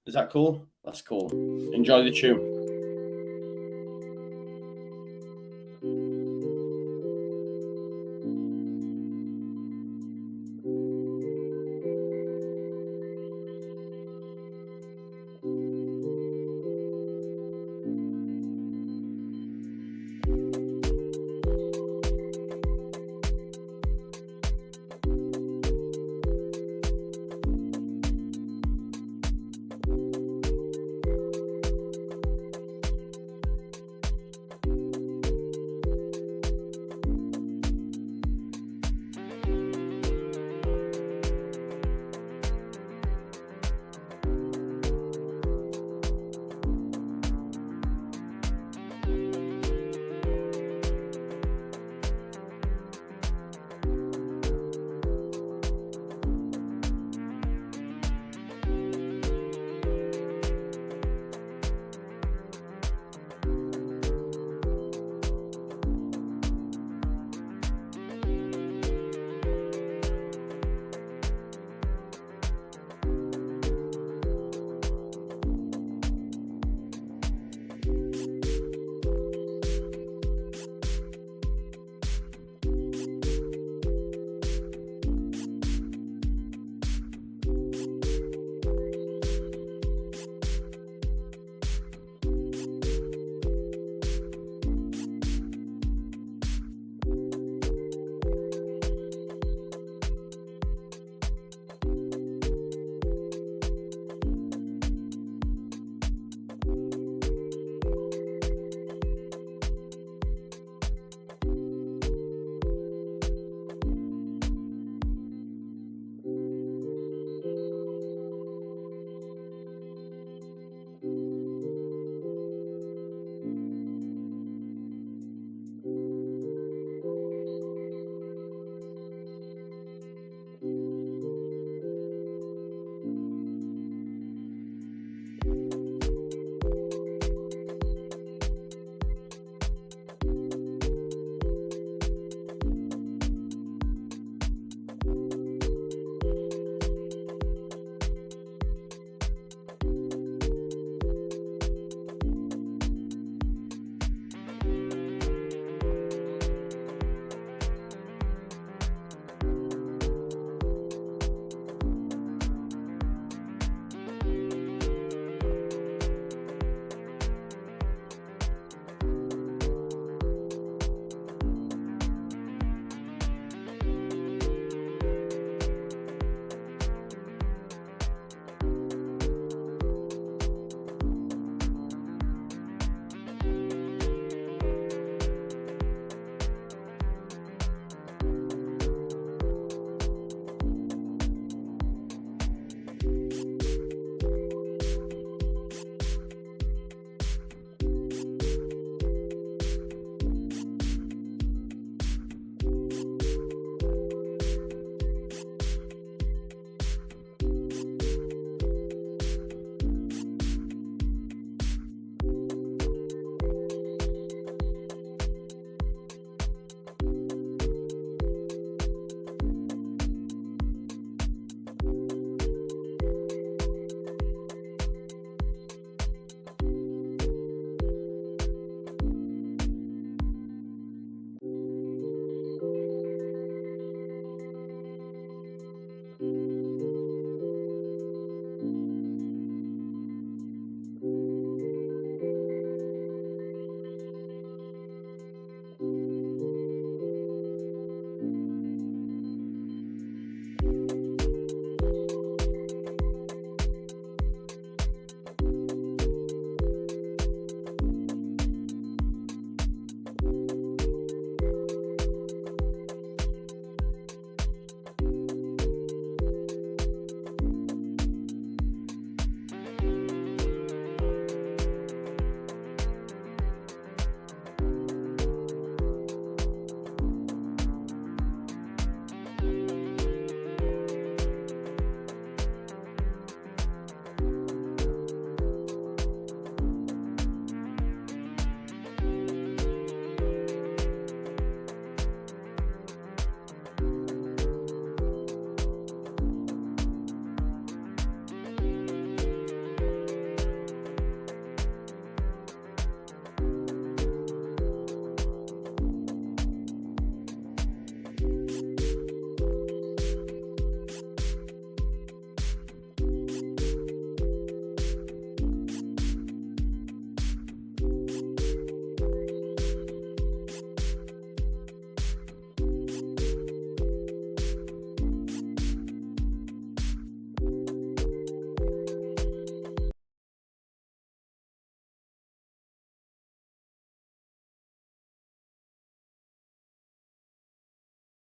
Is that cool? That's cool. Enjoy the tune.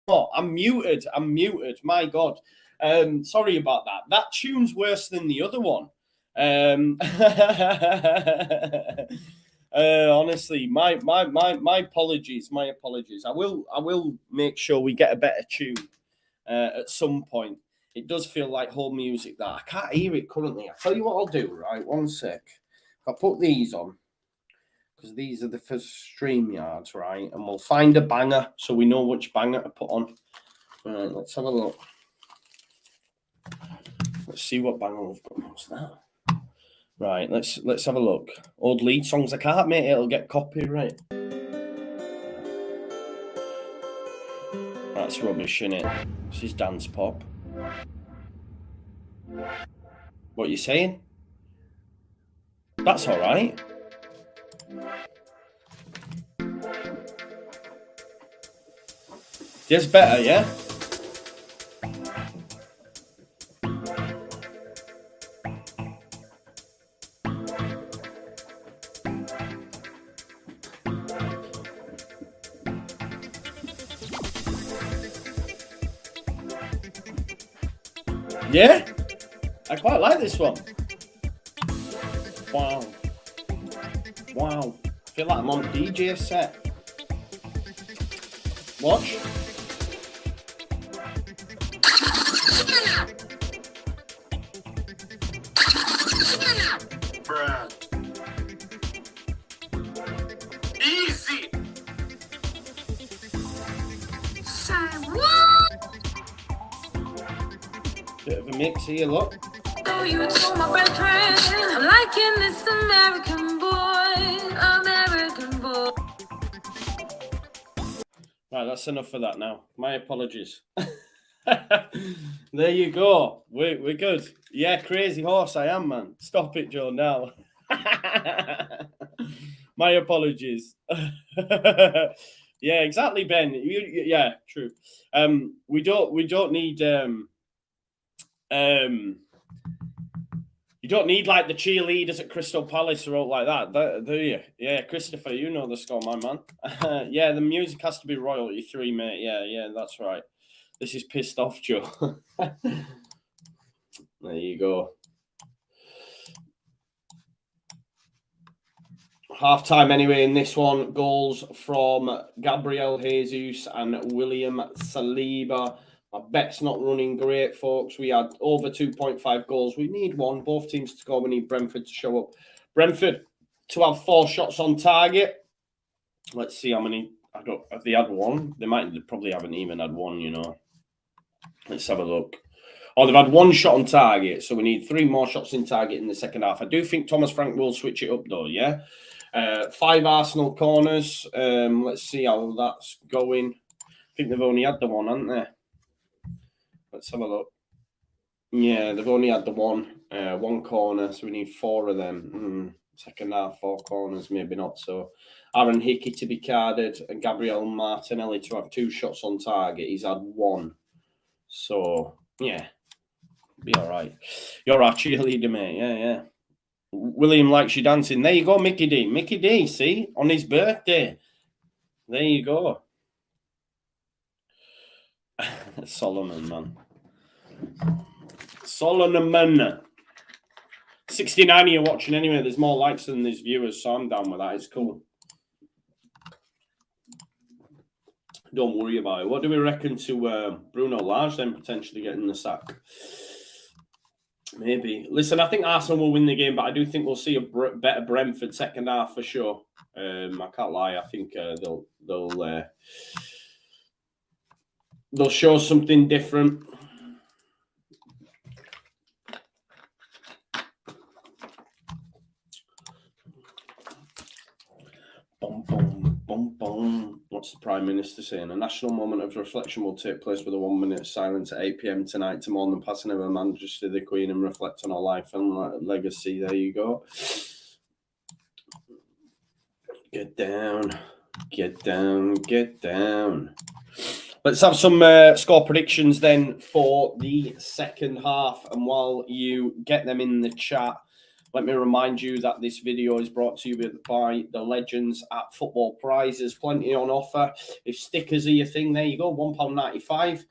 Oh, I'm muted. My God. Sorry about that. That tune's worse than the other one. Honestly, my apologies. My apologies. I will make sure we get a better tune at some point. It does feel like whole music that I can't hear it currently. I'll tell you what I'll do, right? One sec. I'll put these on because these are the first StreamYards, right? And we'll find a banger so we know which banger to put on. Right, let's have a look. Let's see what banger we've got. What's that? Right, let's have a look. Old lead songs. I can't, mate. It'll get copyright. That's rubbish, innit? This is dance pop. What are you saying? That's all right. Just better, yeah? Yeah? I quite like this one. Wow. Wow. I feel like I'm on DJ set. Watch. Bruh. Easy. Say what? Bit of a mix here, look. Oh, you told my Brentford, I'm liking this American boy. Right, that's enough for that now. My apologies. There you go. We're good. Yeah, crazy horse I am, man. Stop it, Joe, now. My apologies. Yeah, exactly, Ben. Yeah, true. We don't need you don't need like the cheerleaders at Crystal Palace or all like that, do you? Yeah, Christopher, you know the score, my man. Yeah, the music has to be royalty free, mate. Yeah, that's right. This is pissed off, Joe. There you go. Half time anyway in this one. Goals from Gabriel Jesus and William Saliba. My bet's not running great, folks. We had over 2.5 goals. We need one. Both teams to score. We need Brentford to show up. Brentford to have 4 shots on target. Let's see how many. I don't. Have they had one? They probably haven't even had one, you know. Let's have a look. Oh, they've had 1 shot on target. So we need 3 more shots in target in the second half. I do think Thomas Frank will switch it up, though, yeah? 5 Arsenal corners. Let's see how that's going. I think they've only had the one, haven't they? Let's have a look. Yeah, they've only had the one corner, so we need 4 of them. Second half, 4 corners, maybe not. So Aaron Hickey to be carded and Gabriel Martinelli to have 2 shots on target. He's had 1. So, yeah, be all right. You're our cheerleader, mate. Yeah. William likes you dancing. There you go, Mickey D. Mickey D, see? On his birthday. There you go. Solomon, man. Solomon. 69 of you watching anyway. There's more likes than there's viewers, so I'm down with that. It's cool. Don't worry about it. What do we reckon to Bruno Lage then potentially getting the sack? Maybe. Listen, I think Arsenal will win the game, but I do think we'll see a better Brentford second half for sure. I can't lie. I think they'll show something different. What's the Prime Minister saying? A national moment of reflection will take place with a 1-minute silence at 8 p.m. tonight to mourn the passing of Her Majesty the Queen and reflect on her life and legacy. There you go. Get down. Let's have some score predictions then for the second half. And while you get them in the chat, Let me remind you that this video is brought to you by the legends at Football Prizes. Plenty on offer. If stickers are your thing, there you go, £1.95.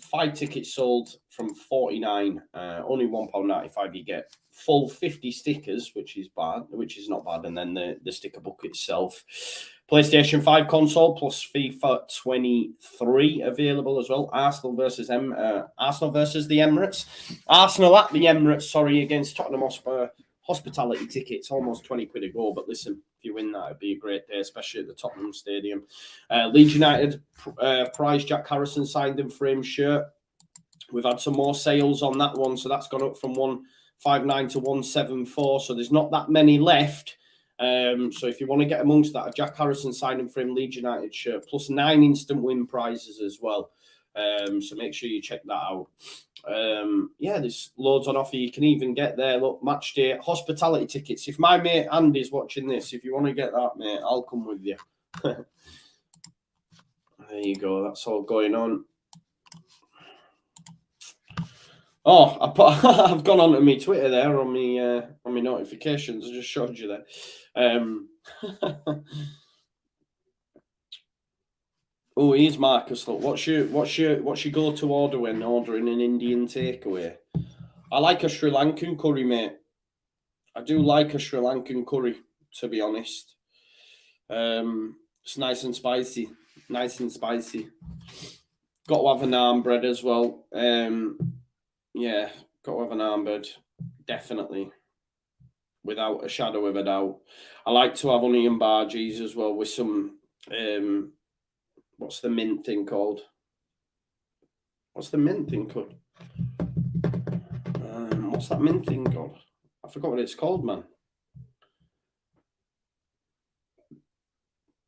5 tickets sold from 49, only £1.95. You get full 50 stickers, which is not bad, and then the sticker book itself. PlayStation 5 console plus FIFA 23 available as well. Arsenal versus the Emirates. Arsenal at the Emirates, sorry, against Tottenham Hotspur. Hospitality tickets, almost 20 quid a go. But listen, if you win that, it'd be a great day, especially at the Tottenham Stadium. Leeds United prize Jack Harrison signed and framed shirt. We've had some more sales on that one, so that's gone up from 159 to 174. So there's not that many left. So if you want to get amongst that, a Jack Harrison signed and framed Leeds United shirt, plus 9 instant win prizes as well. So make sure you check that out. Yeah, there's loads on offer. You can even get there. Look, match day hospitality tickets. If my mate Andy's watching this, if you want to get that, mate, I'll come with you. There you go. That's all going on. Oh, I've gone onto my Twitter there on my notifications. I just showed you there. Oh, here's Marcus. Look, what's your go-to order when ordering an Indian takeaway? I like a Sri Lankan curry, mate. I do like a Sri Lankan curry, to be honest. It's nice and spicy. Nice and spicy. Got to have a naan bread as well. Yeah, got to have an naan bread. Definitely. Without a shadow of a doubt. I like to have onion bhajis as well with some... what's the mint thing called? What's the mint thing called? What's that mint thing called? I forgot what it's called, man.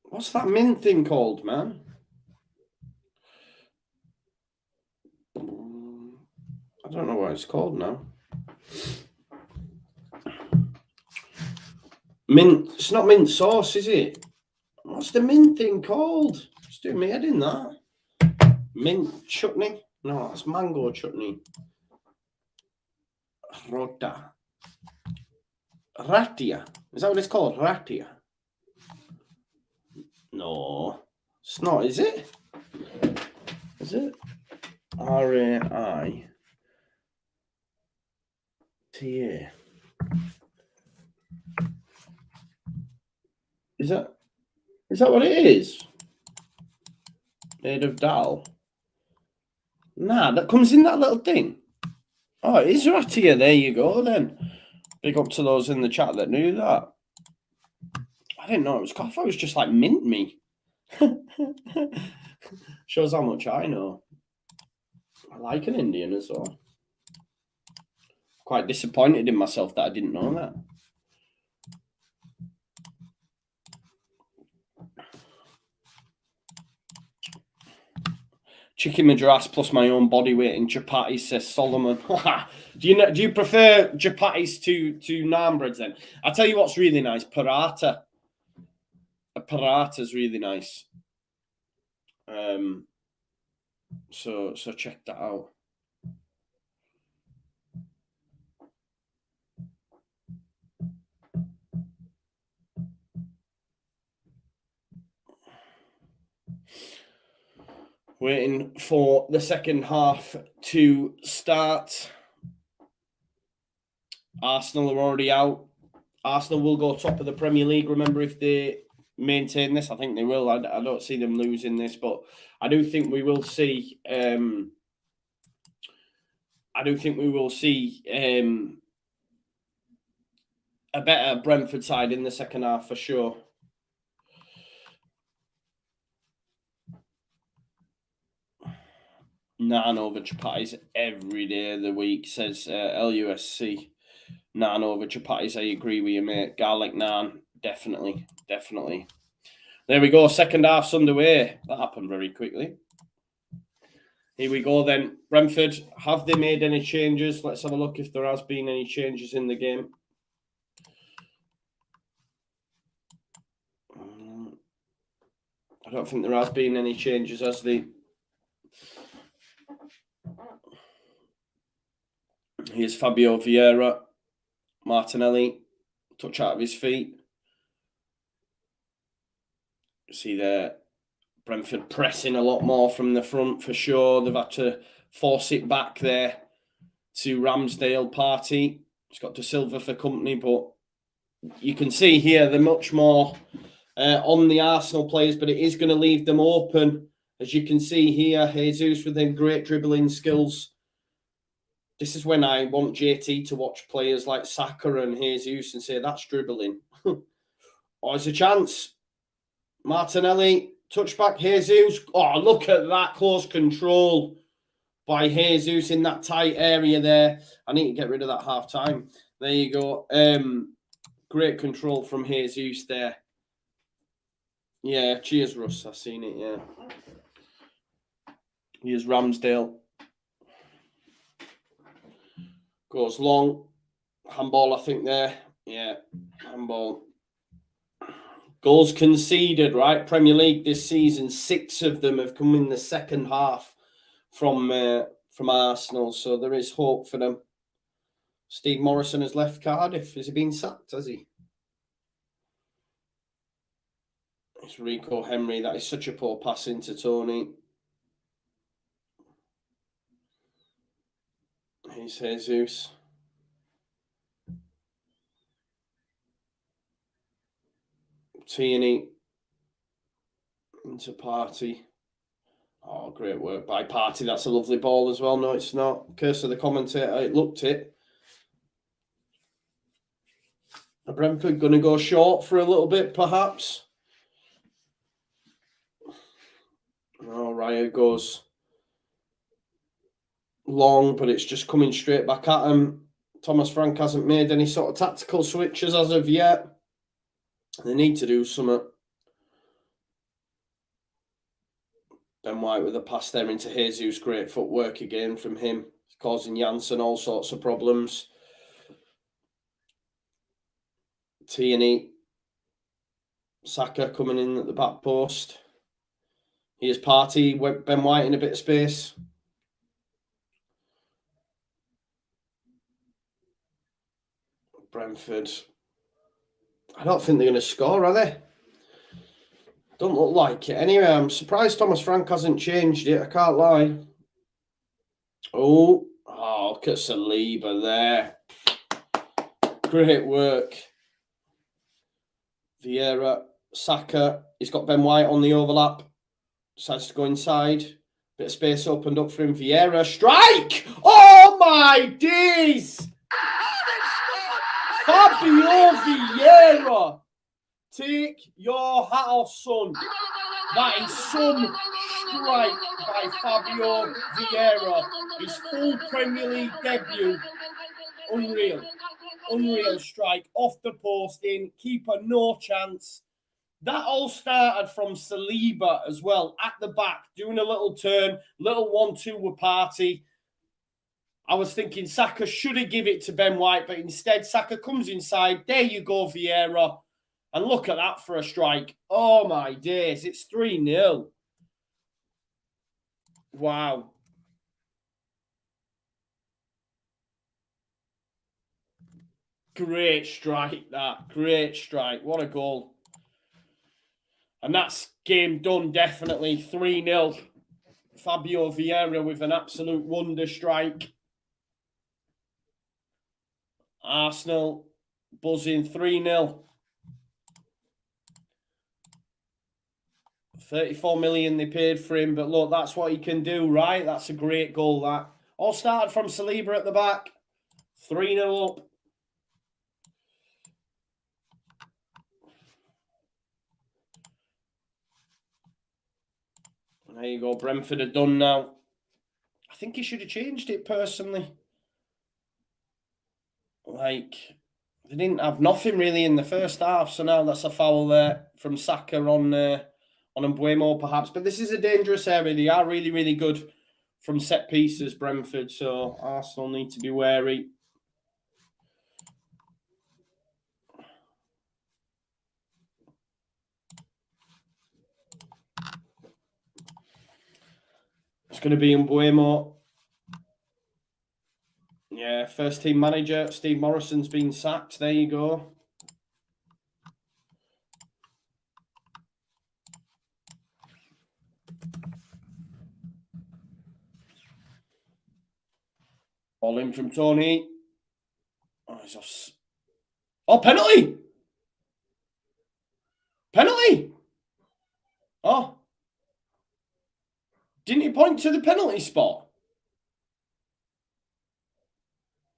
What's that mint thing called, man? I don't know what it's called now. Mint. It's not mint sauce, is it? What's the mint thing called? Just doing my head in that. Mint chutney? No, that's mango chutney. Rota. Ratia. Is that what it's called? Ratia. No. It's not, is it? Is it? R-A-I-T-A. Is that what it is? Made of dal. Nah, that comes in that little thing. Oh, it is ratia. There you go then. Big up to those in the chat that knew that. I didn't know it was coffee. I thought it was just like mint me. Shows how much I know. I like an Indian as well. Quite disappointed in myself that I didn't know that. Chicken madras plus my own body weight in chapatis, says Solomon. Do you prefer chapatis to naan breads then? I'll tell you what's really nice. Paratha. A paratha is really nice. So check that out. Waiting for the second half to start. Arsenal are already out. Arsenal will go top of the Premier League. Remember, if they maintain this, I think they will. I don't see them losing this, but I do think we will see. A better Brentford side in the second half for sure. Naan over chapatis every day of the week, says LUFC. Naan over chapatis, I agree with you, mate. Garlic naan, definitely. There we go, second half's underway. That happened very quickly. Here we go then. Brentford, have they made any changes? Let's have a look if there has been any changes in the game. I don't think there has been any changes, has there? Here's Fabio Vieira. Martinelli, touch out of his feet. See there, Brentford pressing a lot more from the front for sure. They've had to force it back there to Ramsdale. Party. It's got De Silva for company, but you can see here they're much more on the Arsenal players, but it is going to leave them open. As you can see here, Jesus with them great dribbling skills. This is when I want JT to watch players like Saka and Jesus and say, that's dribbling. Oh, there's a chance. Martinelli, touchback, Jesus. Oh, look at that close control by Jesus in that tight area there. I need to get rid of that half time. There you go. Great control from Jesus there. Yeah, cheers, Russ. I've seen it, yeah. Here's Ramsdale. Goes long. Handball, I think, there. Yeah, handball. Goals conceded, right? Premier League this season, 6 of them have come in the second half from Arsenal, so there is hope for them. Steve Morrison has left Cardiff. Has he been sacked, has he? It's Rico Henry. That is such a poor pass into Tony. Here's Jesus. Tierney into Party. Oh, great work by Party. That's a lovely ball as well. No, it's not. Curse of the commentator. It looked it. Are Brentford going to go short for a little bit, perhaps? Oh, Raya goes long, but it's just coming straight back at him. Thomas Frank hasn't made any sort of tactical switches as of yet. They need to do something. Ben White with a pass there into Jesus. Great footwork again from him. It's causing Janssen all sorts of problems. Tierney. Saka coming in at the back post. Here's Party. Ben White in a bit of space. Brentford. I don't think they're going to score, are they? Don't look like it. Anyway, I'm surprised Thomas Frank hasn't changed it. I can't lie. Oh, look at Saliba there. Great work. Vieira, Saka. He's got Ben White on the overlap. Decides to go inside. Bit of space opened up for him. Vieira, strike! Oh my days! Fabio Vieira! Take your hat off, son. That is some strike by Fabio Vieira. His full Premier League debut. Unreal. Unreal strike. Off the post in. Keeper, no chance. That all started from Saliba as well. At the back, doing a little turn. Little 1-2 with Party. I was thinking Saka should have given it to Ben White, but instead Saka comes inside. There you go, Vieira. And look at that for a strike. Oh, my days. It's 3-0. Wow. Great strike, that. Great strike. What a goal. And that's game done, definitely. 3-0. Fabio Vieira with an absolute wonder strike. Arsenal buzzing 3-0. 34 million they paid for him, but look, that's what he can do, right? That's a great goal, that. All started from Saliba at the back. 3-0 up. There you go. Brentford are done now. I think he should have changed it, personally. Like, they didn't have nothing really in the first half, so now that's a foul there from Saka on Mbuemo, perhaps. But this is a dangerous area. They are really, really good from set pieces, Brentford, so Arsenal need to be wary. It's going to be Mbuemo. Yeah, First team manager, Steve Morrison's been sacked. There you go. All in from Tony. Oh, penalty! Penalty! Oh. Didn't he point to the penalty spot?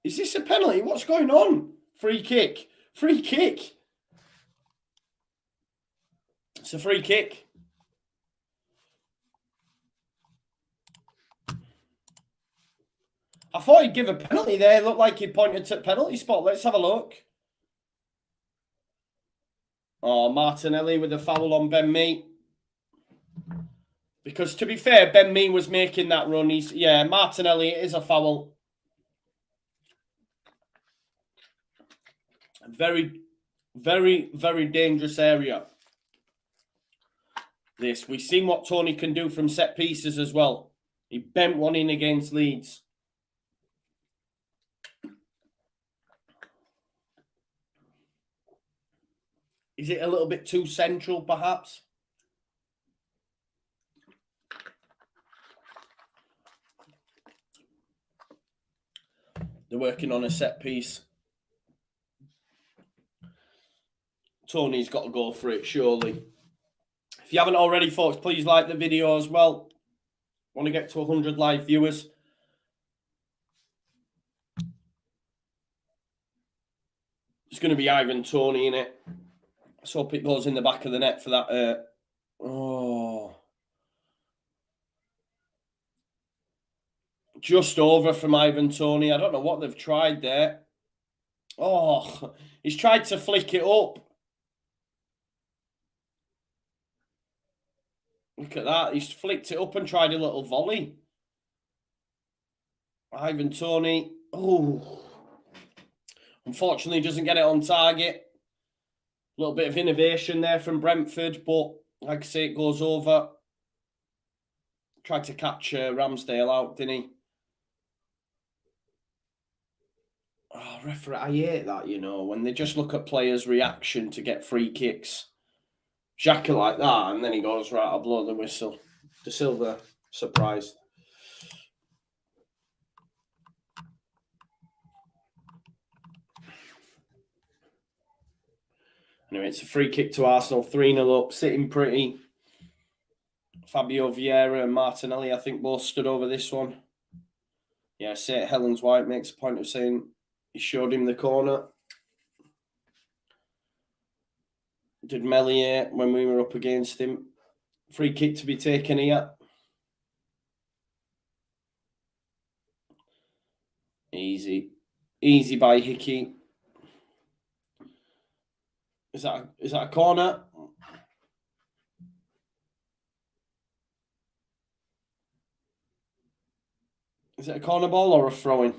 Is this a penalty? What's going on? Free kick. Free kick. It's a free kick. I thought he'd give a penalty there. It looked like he pointed to the penalty spot. Let's have a look. Oh, Martinelli with a foul on Ben Mee. Because to be fair, Ben Mee was making that run. Yeah, Martinelli, it is a foul. Very, very, very dangerous area. This. We've seen what Tony can do from set pieces as well. He bent one in against Leeds. Is it a little bit too central, perhaps? They're working on a set piece. Tony's got to go for it, surely. If you haven't already, folks, please like the video as well. Want to get to 100 live viewers. It's going to be Ivan Toney in it. Let's hope it goes in the back of the net for that. Oh. Just over from Ivan Toney. I don't know what they've tried there. Oh, he's tried to flick it up. Look at that. He's flicked it up and tried a little volley. Ivan Toney. Oh. Unfortunately, doesn't get it on target. A little bit of innovation there from Brentford, but like I say, it goes over. Tried to catch Ramsdale out, didn't he? Oh, referee, I hate that, you know, when they just look at players' reaction to get free kicks. Xhaka like that, and then he goes, right, I'll blow the whistle. De Silva, surprised. Anyway, it's a free kick to Arsenal, 3-0 up, sitting pretty. Fabio Vieira and Martinelli, I think, both stood over this one. Yeah, St. Helens White makes a point of saying he showed him the corner. Did Melier when we were up against him. Free kick to be taken here. Easy. Easy by Hickey. Is that a corner? Is it a corner ball or a throw-in?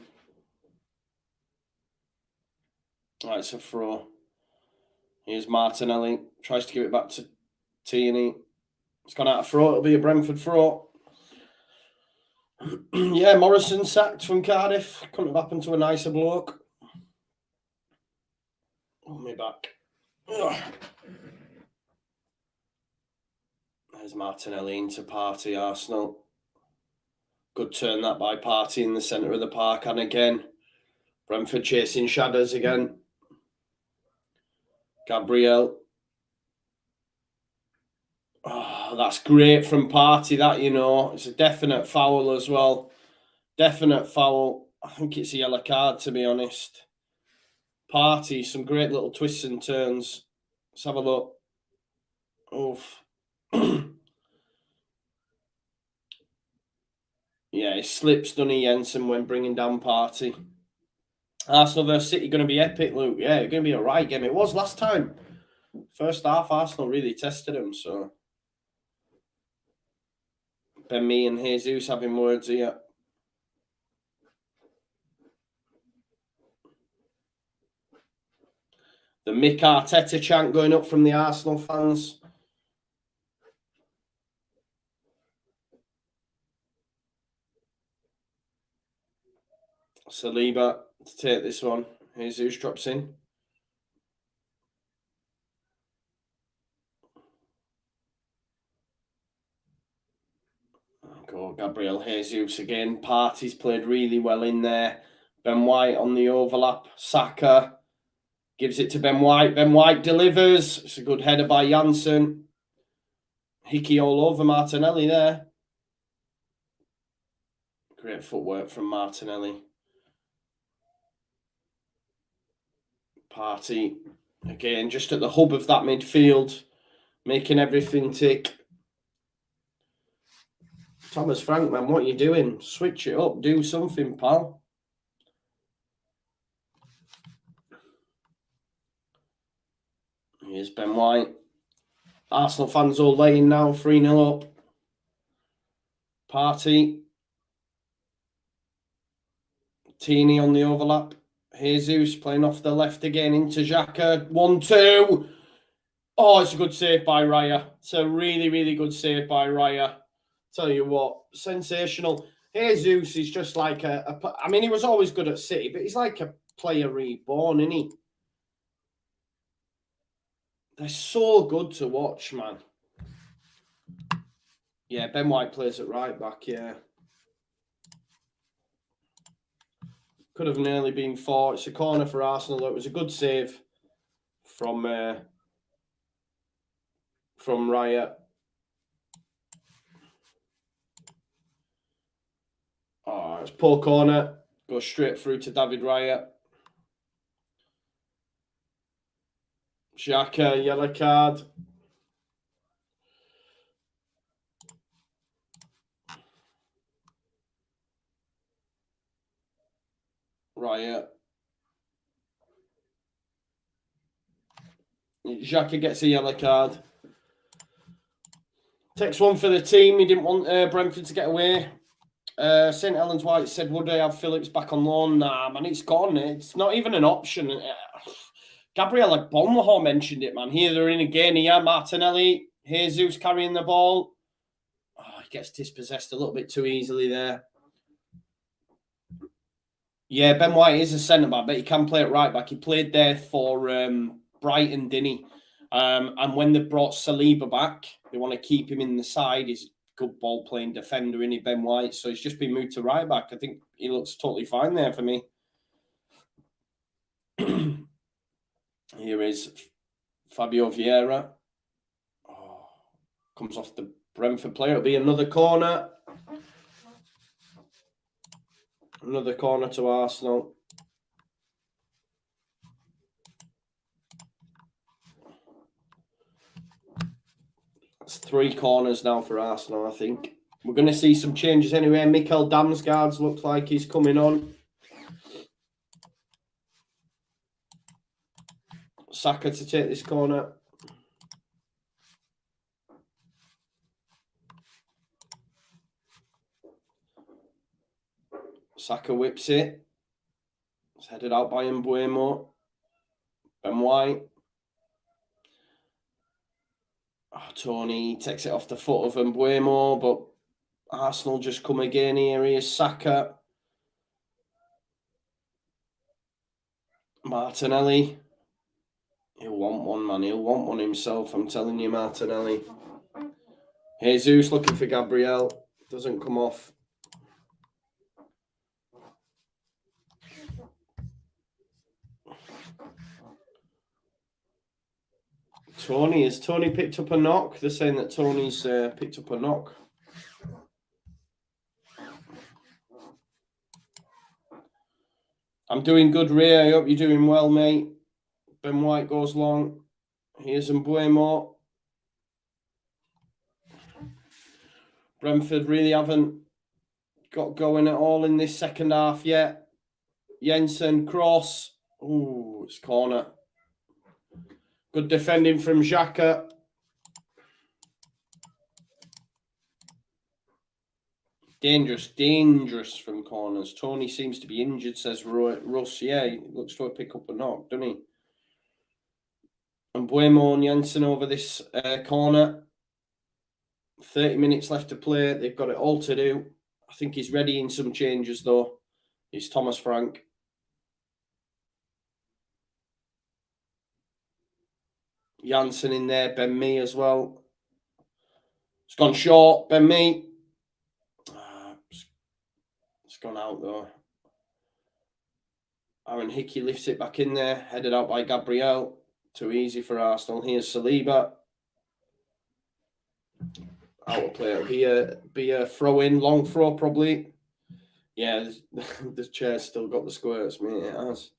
Oh, it's a throw. Here's Martinelli. Tries to give it back to Tierney. It's gone out of throw. It'll be a Brentford throw. Yeah, Morrison sacked from Cardiff. Couldn't have happened to a nicer bloke. Oh, me back. Ugh. There's Martinelli into Partey, Arsenal. Good turn that by Partey in the centre of the park. And again, Brentford chasing shadows again. Gabriel. Oh, that's great from Partey, that, you know. It's a definite foul as well. Definite foul. I think it's a yellow card, to be honest. Partey, some great little twists and turns. Let's have a look. Oof. Yeah, it slips, doesn't he, Jensen, when bringing down Partey. Arsenal versus City going to be epic, Luke. Yeah, it's going to be a right game. It was last time. First half, Arsenal really tested him, so. Ben Mee and Jesus having words here. The Mick Arteta chant going up from the Arsenal fans. Saliba to take this one. Jesus drops in. Go Gabriel Jesus again. Partey's played really well in there. Ben White on the overlap. Saka gives it to Ben White. Ben White delivers. It's a good header by Janssen. Hickey all over Martinelli there. Great footwork from Martinelli. Partey again, just at the hub of that midfield, making everything tick. Thomas Frank, man, what are you doing? Switch it up. Do something, pal. Here's Ben White. Arsenal fans all laying now, 3-0 up. Partey. Teeny on the overlap. Jesus playing off the left again into Xhaka. 1-2. Oh, it's a good save by Raya. It's a really, really good save by Raya. Tell you what, sensational. Jesus is just like I mean, he was always good at City, but he's like a player reborn, isn't he? They're so good to watch, man. Yeah, Ben White plays at right back, yeah. Could have nearly been 4. It's a corner for Arsenal. It was a good save from Raya. Oh, it's poor corner. Goes straight through to David Raya. Xhaka, yellow card. Raya. Xhaka gets a yellow card. Takes one for the team. He didn't want Brentford to get away. St. Helens White said, would they have Phillips back on loan? Nah, man, it's gone. It's not even an option. Gabriel Bonlaho mentioned it, man. Here they're in again. Here, Martinelli. Jesus carrying the ball. Oh, he gets dispossessed a little bit too easily there. Yeah, Ben White is a centre-back, but he can play at right-back. He played there for Brighton, didn't he? And when they brought Saliba back, they want to keep him in the side. He's a good ball-playing defender, isn't he, Ben White? So he's just been moved to right-back. I think he looks totally fine there for me. Here is Fabio Vieira. Oh, comes off the Brentford player. It'll be another corner. Another corner to Arsenal. That's 3 corners now for Arsenal, I think. We're going to see some changes anyway. Mikkel Damsgaard looks like he's coming on. Saka to take this corner. Saka whips it. It's headed out by Mbuemo. Ben White. Oh, Tony takes it off the foot of Mbuemo, but Arsenal just come again here. Here's Saka. Martinelli. He'll want one, man. He'll want one himself. I'm telling you, Martinelli. Jesus looking for Gabriel. Doesn't come off. Tony. Has Tony picked up a knock? They're saying that Tony's picked up a knock. I'm doing good, Ray. I hope you're doing well, mate. Ben White goes long. Here's Mbuemo. Brentford really haven't got going at all in this second half yet. Jensen, cross. Ooh, it's corner. Good defending from Xhaka. Dangerous from corners. Tony seems to be injured, says Russ. Yeah, he looks to pick up a knock, doesn't he? And Mbuemo and Jensen over this corner. 30 minutes left to play. They've got it all to do. I think he's ready in some changes, though. It's Thomas Frank. Janssen in there. Ben Mee as well. It's gone short. Ben Mee. It's gone out though. Aaron Hickey lifts it back in there. Headed out by Gabriel. Too easy for Arsenal. Here's Saliba. Out of play. It'll be a throw in. Long throw probably. Yeah, the chair's still got the squirts, mate. It has.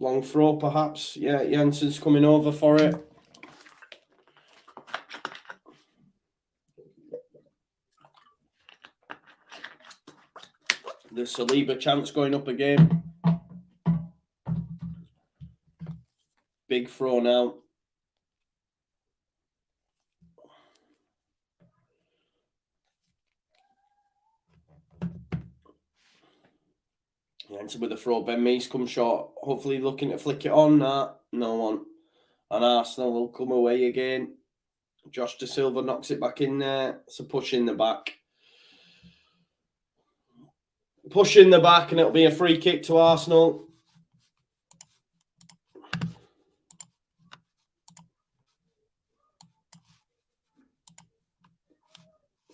Long throw, perhaps. Yeah, Jensen's coming over for it. The Saliba chance going up again. Big throw now. Jensen with a throw. Ben Mee's come short. Hopefully looking to flick it on. No one. And Arsenal will come away again. Josh De Silva knocks it back in there. It's a push in the back. Push in the back, and it'll be a free kick to Arsenal.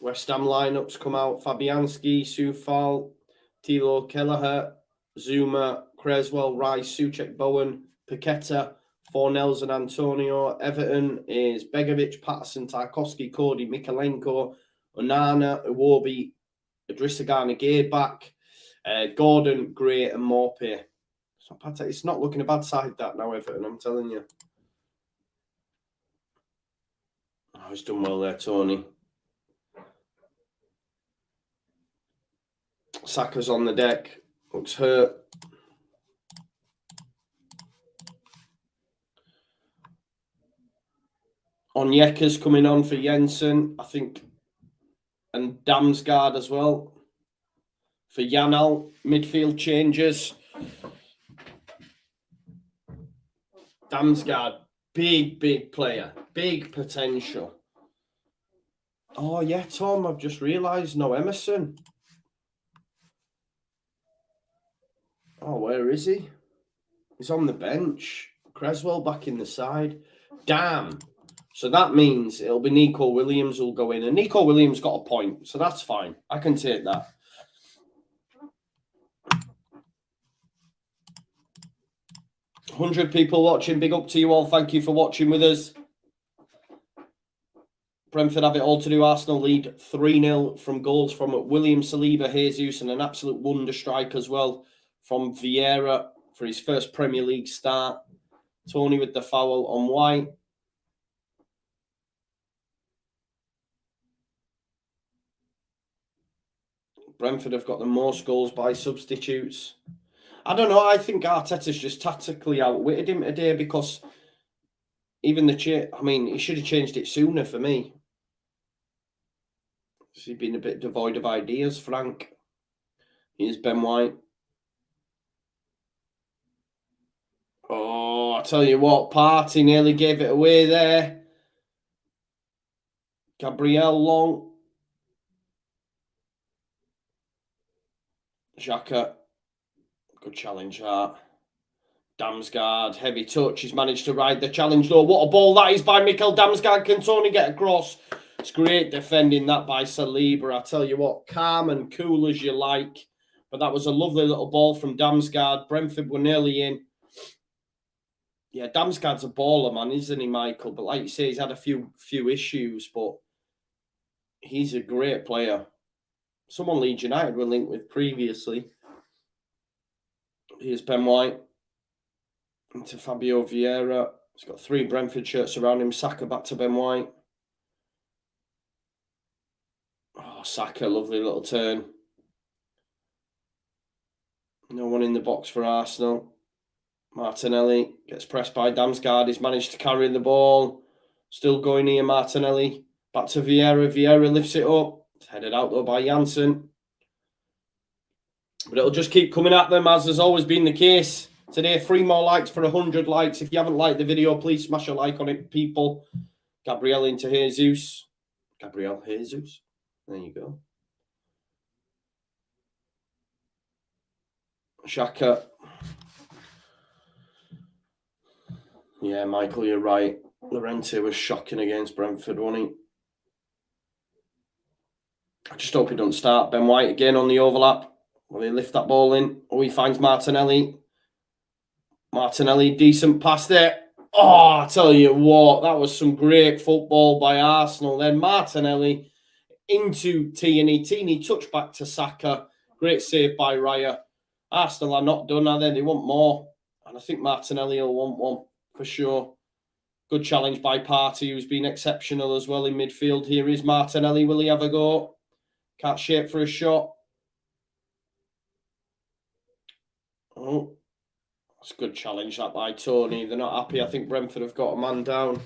West Ham lineups come out. Fabianski, Soufal, Thilo Kelleher, Zuma, Creswell, Rice, Souček, Bowen, Paqueta, Fornells and Antonio. Everton is Begovic, Patterson, Tarkowski, Cody, Mikalenko, Onana, Iwobi, Idrissa Gana back, Gordon, Gray and Morpay. It's not looking a bad side that now, Everton, I'm telling you. Oh, he's done well there, Tony. Saka's on the deck. Looks hurt. Onyeka's coming on for Jensen, I think. And Damsgaard as well. For Janal, midfield changes. Damsgaard, big player. Big potential. Oh, yeah, Tom, I've just realised. No Emerson. Oh, where is he? He's on the bench. Creswell back in the side. Damn. So that means it'll be Nico Williams who'll go in. And Nico Williams got a point, so that's fine. I can take that. $100 people watching. Big up to you all. Thank you for watching with us. Brentford have it all to do. Arsenal lead 3-0 from goals from William Saliba, Jesus, and an absolute wonder strike as well from Vieira for his first Premier League start. Tony with the foul on White. Brentford have got the most goals by substitutes. I don't know. I think Arteta's just tactically outwitted him today because even the he should have changed it sooner for me. He's been a bit devoid of ideas, Frank. Here's Ben White. Oh, I tell you what, Partey nearly gave it away there. Gabriel long. Xhaka. Good challenge, that. Damsgaard, heavy touch. He's managed to ride the challenge, though. What a ball that is by Mikkel Damsgaard. Can Tony get across? It's great defending that by Saliba. I tell you what, calm and cool as you like. But that was a lovely little ball from Damsgaard. Brentford were nearly in. Yeah, Damsgaard's a baller, man, isn't he, Michael? But like you say, he's had a few issues, but he's a great player. Someone Leeds United were linked with previously. Here's Ben White. Into Fabio Vieira. He's got 3 Brentford shirts around him. Saka back to Ben White. Oh, Saka, lovely little turn. No one in the box for Arsenal. Martinelli gets pressed by Damsgaard. He's managed to carry the ball. Still going here, Martinelli. Back to Vieira. Vieira lifts it up. It's headed out, though, by Janssen. But it'll just keep coming at them, as has always been the case. Today, 3 more likes for 100 likes. If you haven't liked the video, please smash a like on it, people. Gabriel into Jesus. Gabriel Jesus. There you go. Xhaka. Yeah, Michael, you're right. Llorente was shocking against Brentford, wasn't he? I just hope he doesn't start. Ben White again on the overlap. Will he lift that ball in? Oh, he finds Martinelli. Martinelli, decent pass there. Oh, I tell you what, that was some great football by Arsenal. Then Martinelli into Tierney. Tierney touch back to Saka. Great save by Raya. Arsenal are not done, are they? They want more. And I think Martinelli will want one for sure. Good challenge by Partey, who's been exceptional as well in midfield. Here is Martinelli. Will he have a go? Can't shape for a shot. Oh, that's a good challenge that by Tony. They're not happy. I think Brentford have got a man down.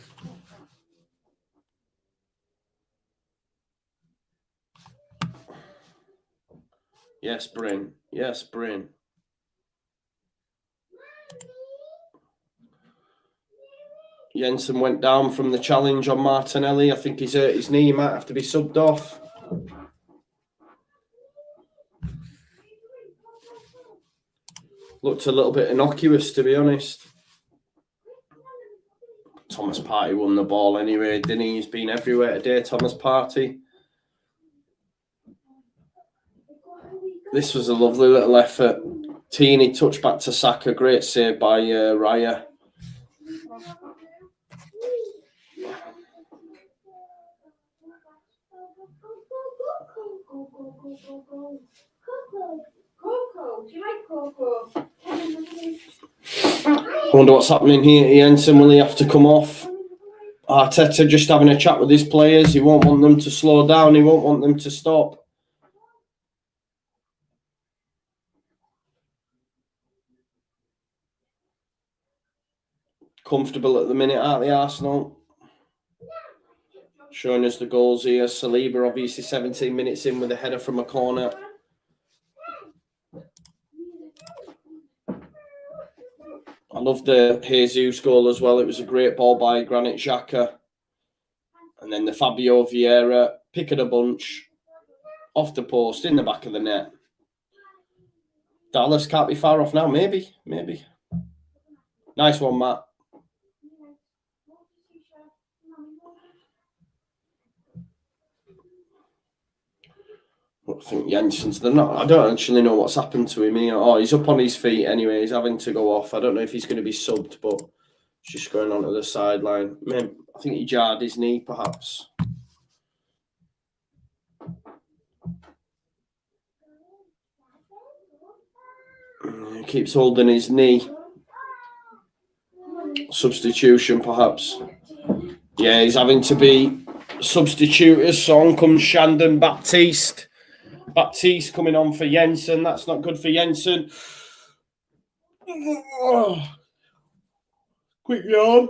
Yes, Bryn. Yes, Bryn. Jensen went down from the challenge on Martinelli. I think he's hurt his knee. He might have to be subbed off. Looked a little bit innocuous, to be honest. Thomas Partey won the ball anyway, didn't he? He's been everywhere today, Thomas Partey. This was a lovely little effort. Tierney touch back to Saka. Great save by Raya. I wonder what's happening here. Jensen, will he have to come off? Arteta just having a chat with his players. He won't want them to slow down. He won't want them to stop. Comfortable at the minute, aren't they, Arsenal? Showing us the goals here. Saliba, obviously 17 minutes in with a header from a corner. I love the Jesus goal as well. It was a great ball by Granit Xhaka. And then the Fabio Vieira, pick of the bunch, off the post, in the back of the net. Dallas can't be far off now, maybe. Nice one, Matt. I think Jensen's, I don't actually know what's happened to him here. Oh, he's up on his feet anyway. He's having to go off. I don't know if he's going to be subbed, but he's just going onto the sideline. I think he jarred his knee, perhaps. He keeps holding his knee. Substitution, perhaps. Yeah, he's having to be substituted. So on comes Shandon Baptiste. Baptiste coming on for Jensen. That's not good for Jensen. Quick yawn.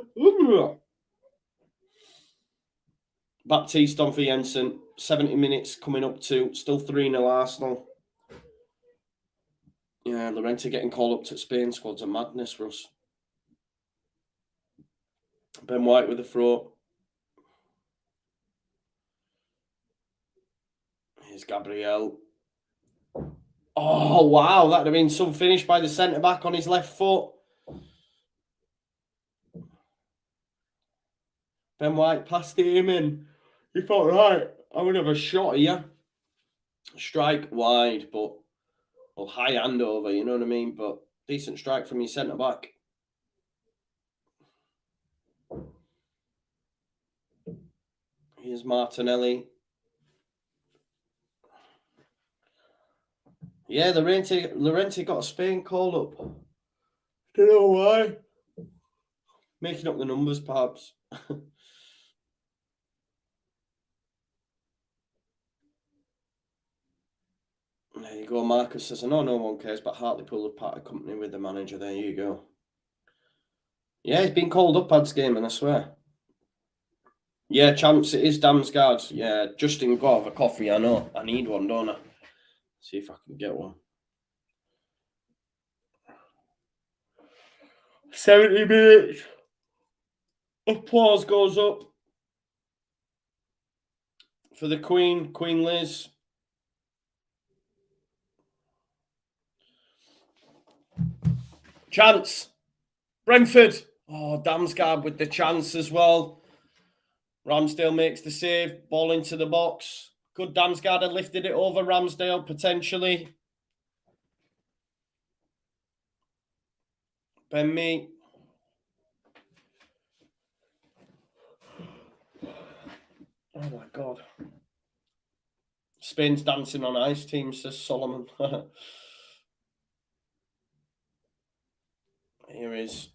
Baptiste on for Jensen. 70 minutes coming up to. Still 3-0 Arsenal. Yeah, Llorente getting called up to Spain squad's a madness, Russ. Ben White with the throw. Here's Gabriel. Oh, wow. That'd have been some finish by the centre-back on his left foot. Ben White passed it him in. He thought, right, I'm going to have a shot here. Strike wide, but high hand over, you know what I mean? But decent strike from your centre-back. Here's Martinelli. Yeah, Llorente got a Spain call up. Don't know why. Making up the numbers, perhaps. There you go. Marcus says, no one cares, but Hartlepool have parted company with the manager. There you go. Yeah, he's been called up, Ad's game, and I swear. Yeah, champs, it is Damsgaard. Yeah, Justin got have a coffee, I know. I need one, don't I? See if I can get one. 70 minutes. Applause goes up for the Queen, Queen Liz. Chance. Brentford. Oh, Damsgaard with the chance as well. Ramsdale makes the save. Ball into the box. Good Damsgaard had lifted it over Ramsdale, potentially. Ben Mee. Oh, my God. Spain's dancing on ice, team, says Solomon. Here is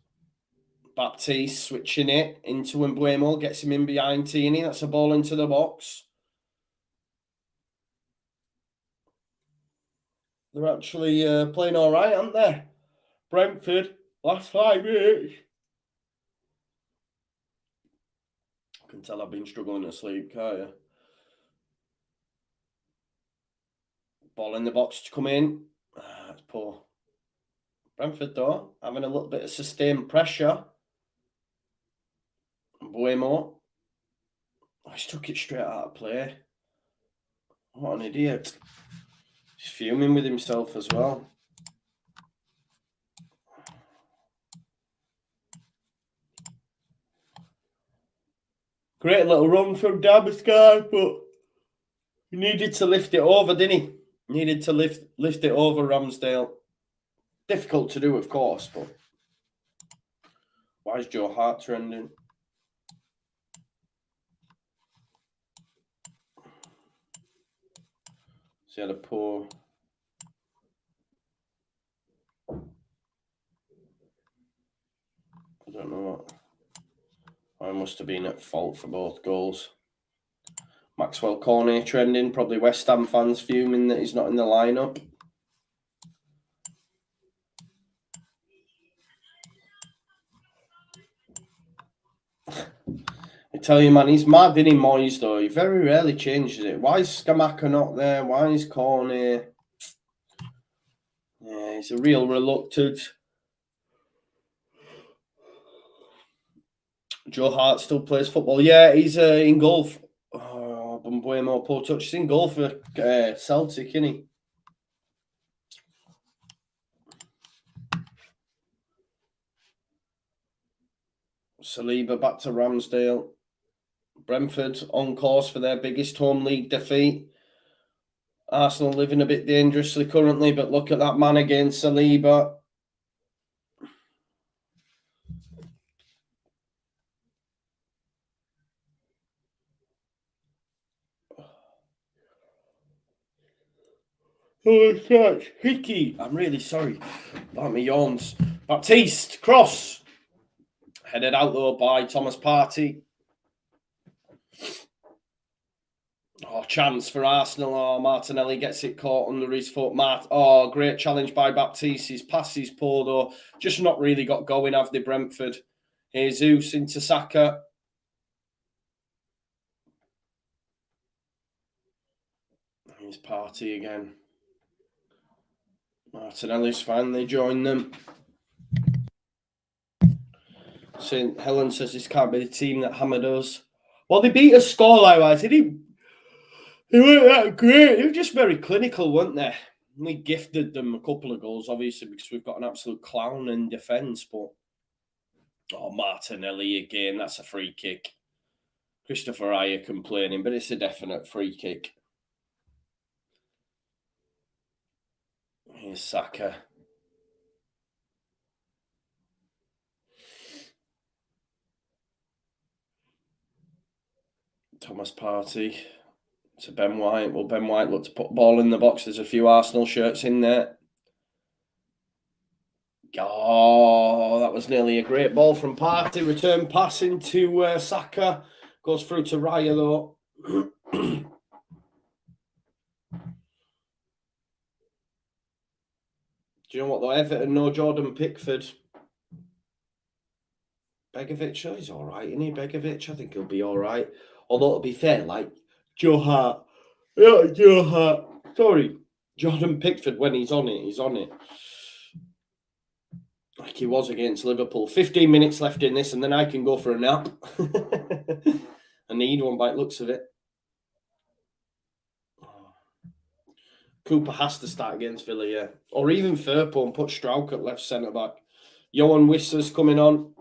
Baptiste switching it into Mbeumo. Gets him in behind Tierney. That's a ball into the box. They're actually playing all right, aren't they? Brentford, last 5 minutes. I can tell I've been struggling to sleep, can't you? Ball in the box to come in. That's poor. Brentford, though, having a little bit of sustained pressure. Mbeumo. Oh, he's took it straight out of play. What an idiot. He's fuming with himself as well. Great little run from Damsgaard, but he needed to lift it over, didn't he? Needed to lift it over Ramsdale. Difficult to do, of course, but why is Joe Hart trending? He had a poor... I don't know what... I must have been at fault for both goals. Maxwell Cornet trending. Probably West Ham fans fuming that he's not in the lineup. I tell you, man, he's mad, isn't he, Moyes, though? He very rarely changes it. Why is Scamacca not there? Why is Cornet? Yeah, he's a real reluctant. Joe Hart still plays football. Yeah, he's in goal. Oh, Mbeumo, poor touch. He's in goal for Celtic, isn't he? Saliba back to Ramsdale. Brentford on course for their biggest home league defeat. Arsenal living a bit dangerously currently, but look at that man again, Saliba. Oh, such hickey. I'm really sorry about my yawns. Baptiste, cross. Headed out though by Thomas Partey. Oh, chance for Arsenal. Oh, Martinelli gets it caught under his foot. Oh, great challenge by Baptiste. His pass is poor though. Just not really got going, have they, Brentford? Jesus into Saka. Here's Partey again. Martinelli's finally joined them. St. Helen says this can't be the team that hammered us. Well, they beat us scoreline-wise. They weren't that great. They were just very clinical, weren't they? We gifted them a couple of goals, obviously, because we've got an absolute clown in defence. But, oh, Martinelli again. That's a free kick. Christopher Ayer complaining, but it's a definite free kick. Here's Saka. Thomas Partey to Ben White. Well, Ben White looked to put ball in the box. There's a few Arsenal shirts in there. Oh, that was nearly a great ball from Partey. Return pass into Saka. Goes through to Raya, though. Do you know what, though? Everton, no Jordan Pickford. Begovic, oh, he's all right, isn't he? Begovic, I think he'll be all right. Although, to be fair, like, Joe Hart. Yeah, Joe Hart. Sorry. Jordan Pickford, when he's on it, he's on it. Like he was against Liverpool. 15 minutes left in this, and then I can go for a nap. I need one by the looks of it. Cooper has to start against Villa, yeah. Or even Firpo and put Strauch at left centre-back. Johan Whistler's coming on.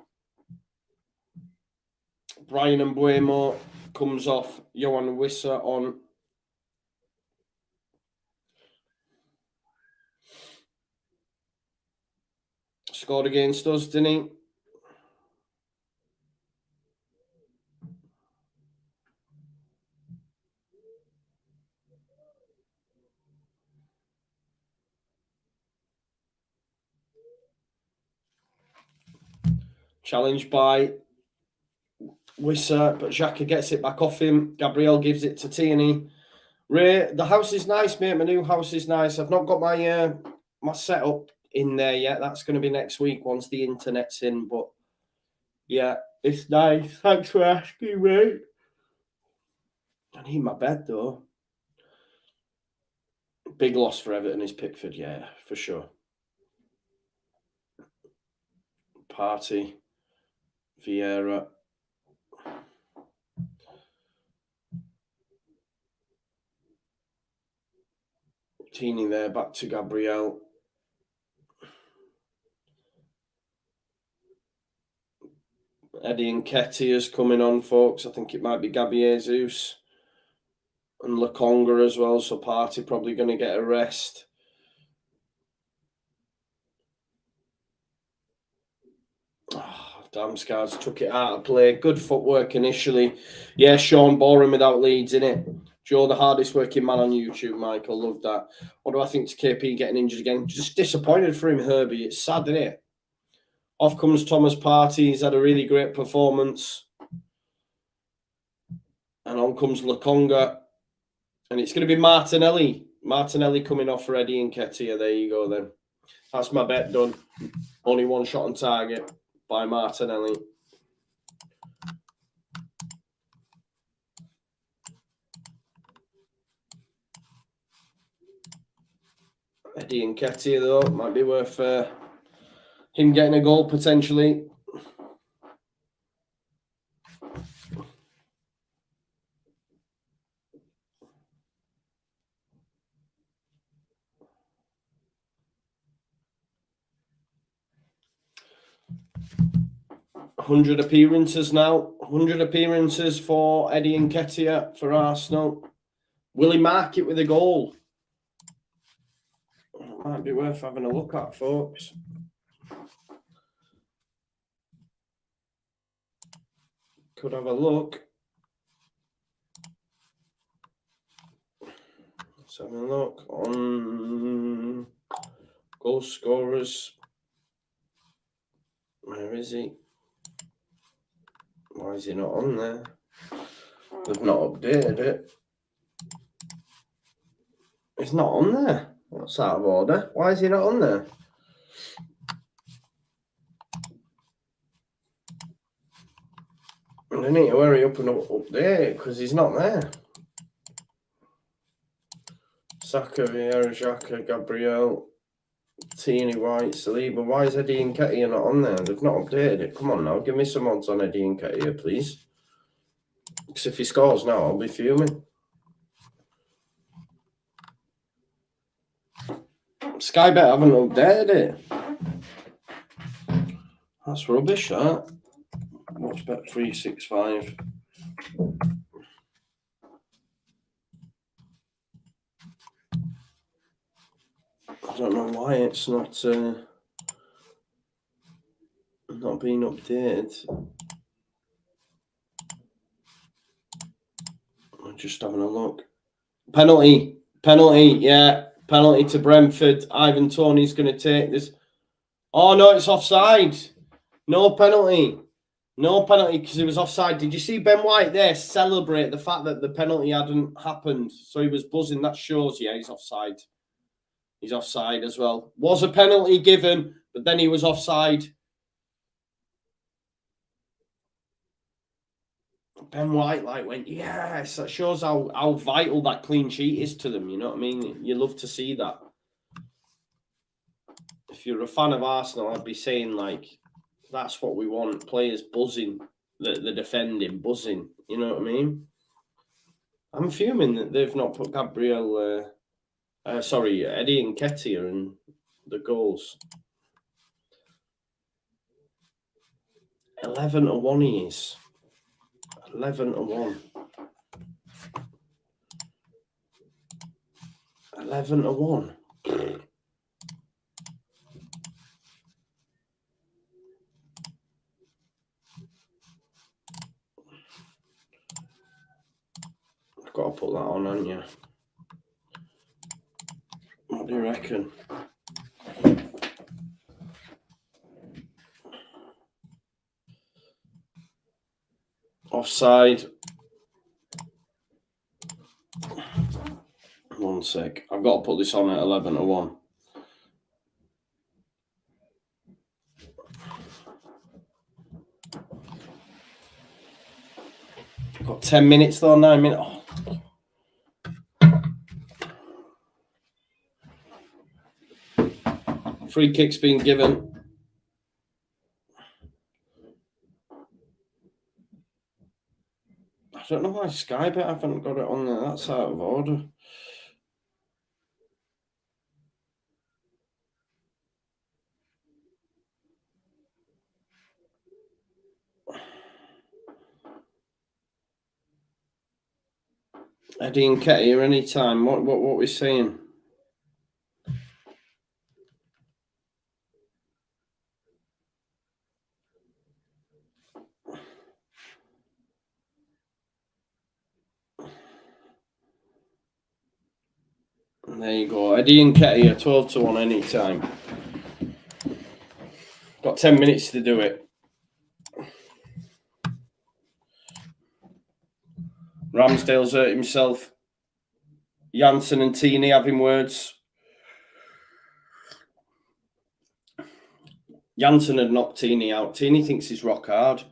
Brian Mbuemo comes off. Johan Wissa on. Scored against us, didn't he? Challenged by Wissa, but Xhaka gets it back off him. Gabriel gives it to Tierney. Ray, the house is nice, mate. My new house is nice. I've not got my my setup in there yet. That's going to be next week once the internet's in. But yeah, it's nice. Thanks for asking, mate. I need my bed though. Big loss for Everton is Pickford, yeah, for sure. Partey, Vieira. Teeny there, back to Gabriel. Eddie Nketiah's coming on, folks. I think it might be Gabby Jesus and Lokonga as well, so Partey probably going to get a rest. Oh, Damsgaard's took it out of play. Good footwork initially. Yeah, Sean, boring without Leeds, innit? Joe, the hardest working man on YouTube, Michael. Love that. What do I think to KP getting injured again? Just disappointed for him, Herbie. It's sad, isn't it? Off comes Thomas Partey. He's had a really great performance. And on comes Lokonga. And it's going to be Martinelli. Martinelli coming off for Eddie Nketiah. There you go then. That's my bet done. Only one shot on target by Martinelli. Eddie Nketiah, though, might be worth him getting a goal potentially. $100 appearances now. 100 appearances for Eddie Nketiah for Arsenal. Will he mark it with a goal? Might be worth having a look at, folks. Could have a look. Let's have a look on goal scorers. Where is he? Why is he not on there? They've not updated it. It's not on there. What's out of order? Why is he not on there? I need to hurry up and update because he's not there. Saka, Vieira, Xhaka, Gabriel, Tierney, White, Saliba. Why is Eddie Nketiah not on there? They've not updated it. Come on now, give me some odds on Eddie Nketiah, please. Because if he scores now, I'll be fuming. Sky Bet haven't updated it. That's rubbish, that. What's bet 365? I don't know why it's not being updated. I'm just having a look. Penalty, yeah. Penalty to Brentford. Ivan Toney's going to take this. Oh, no, it's offside. No penalty. No penalty because he was offside. Did you see Ben White there celebrate the fact that the penalty hadn't happened? So he was buzzing. That shows, yeah, he's offside. He's offside as well. Was a penalty given, but then he was offside. Ben White went, yes. That shows how vital that clean sheet is to them. You know what I mean? You love to see that. If you're a fan of Arsenal, I'd be saying that's what we want. Players buzzing, the defending buzzing. You know what I mean? I'm fuming that they've not put Eddie Nketiah in the goals. 11-1 he is. 11-1. 11-1. I've got to put that on, haven't you? What do you reckon? Offside. 1 sec. I've got to put this on at 11-1. Got 10 minutes though, 9 minutes. Oh. Free kick's been given. I don't know why Sky Bet haven't got it on there. That's out of order. Eddie and Ketty are any time. What we're saying? There you go. Eddie and Ketty are 12-1 any time. Got 10 minutes to do it. Ramsdale's hurt himself. Janssen and Teeny having words. Janssen had knocked Teeny out. Teeny thinks he's rock hard.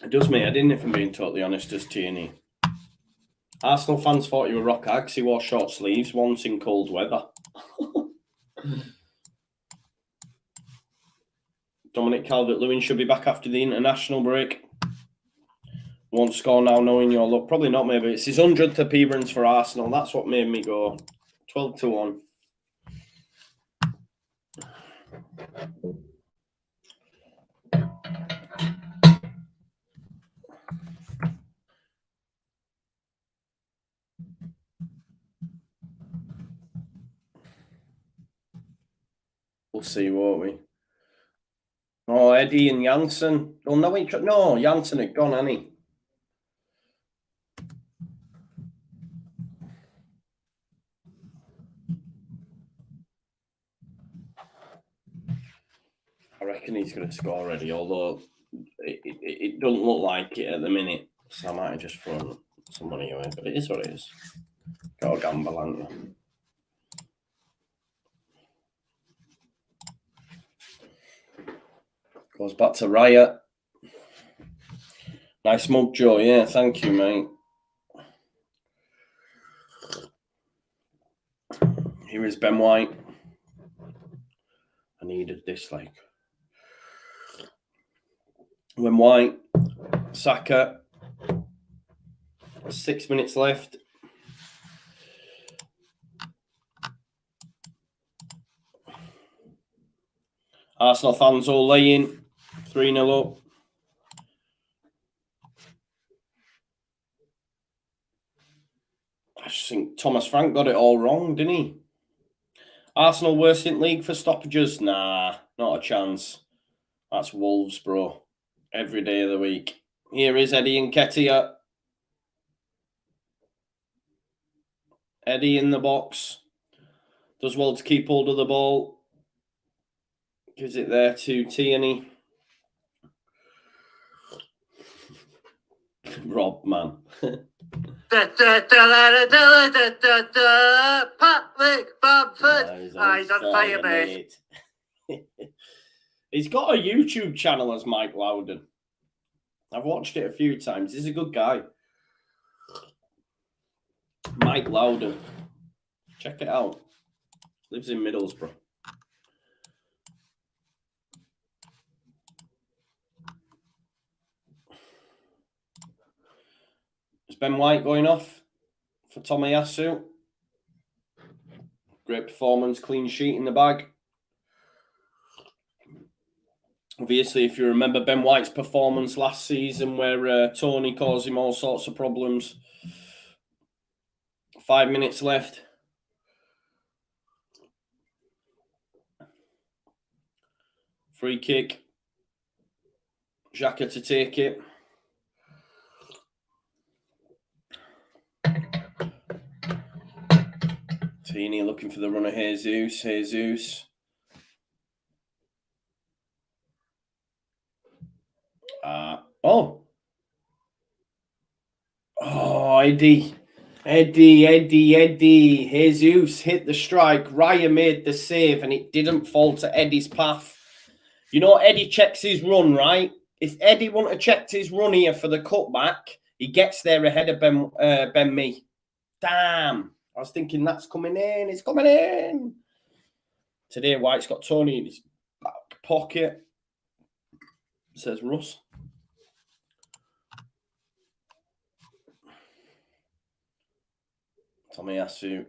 It does me. I didn't, if I'm being totally honest, does Teeny. Arsenal fans thought he was rock hard because he wore short sleeves once in cold weather. Dominic Calvert-Lewin should be back after the international break. Won't score now, knowing your luck. Probably not, maybe. It's his 100th appearance for Arsenal. That's what made me go 12-1. We'll see, won't we? Oh, Eddie and Janssen. Oh, no, Janssen had gone, hasn't he? I reckon he's going to score already, although it doesn't look like it at the minute. So I might have just thrown some money away, but it is what it is. Got a gamble, haven't you? Goes back to Riot. Nice mug, Joe. Yeah, thank you, mate. Here is Ben White. I needed this, like. When White, Saka, 6 minutes left. Arsenal fans all laying 3-0 up. I just think Thomas Frank got it all wrong, didn't he? Arsenal worst in league for stoppages? Nah, not a chance. That's Wolves, bro. Every day of the week. Here is Eddie and Nketiah. Eddie in the box. Does well to keep hold of the ball. Gives it there to Tierney. Rob, man. Public Bamford. He's on fire, mate. He's got a YouTube channel as Mike Loudon. I've watched it a few times. He's a good guy. Mike Loudon. Check it out. Lives in Middlesbrough. Is Ben White going off for Tomiyasu? Great performance, clean sheet in the bag. Obviously, if you remember Ben White's performance last season where Tony caused him all sorts of problems. 5 minutes left. Free kick. Xhaka to take it. Tini looking for the run of Jesus. Jesus. Oh, Eddie. Jesus hit the strike. Raya made the save and it didn't fall to Eddie's path. You know, Eddie checks his run, right? If Eddie wouldn't have checked his run here for the cutback, he gets there ahead of Ben Mee. Damn. I was thinking that's coming in. It's coming in. Today, White's got Tony in his back pocket. Says Russ. Tomiyasu.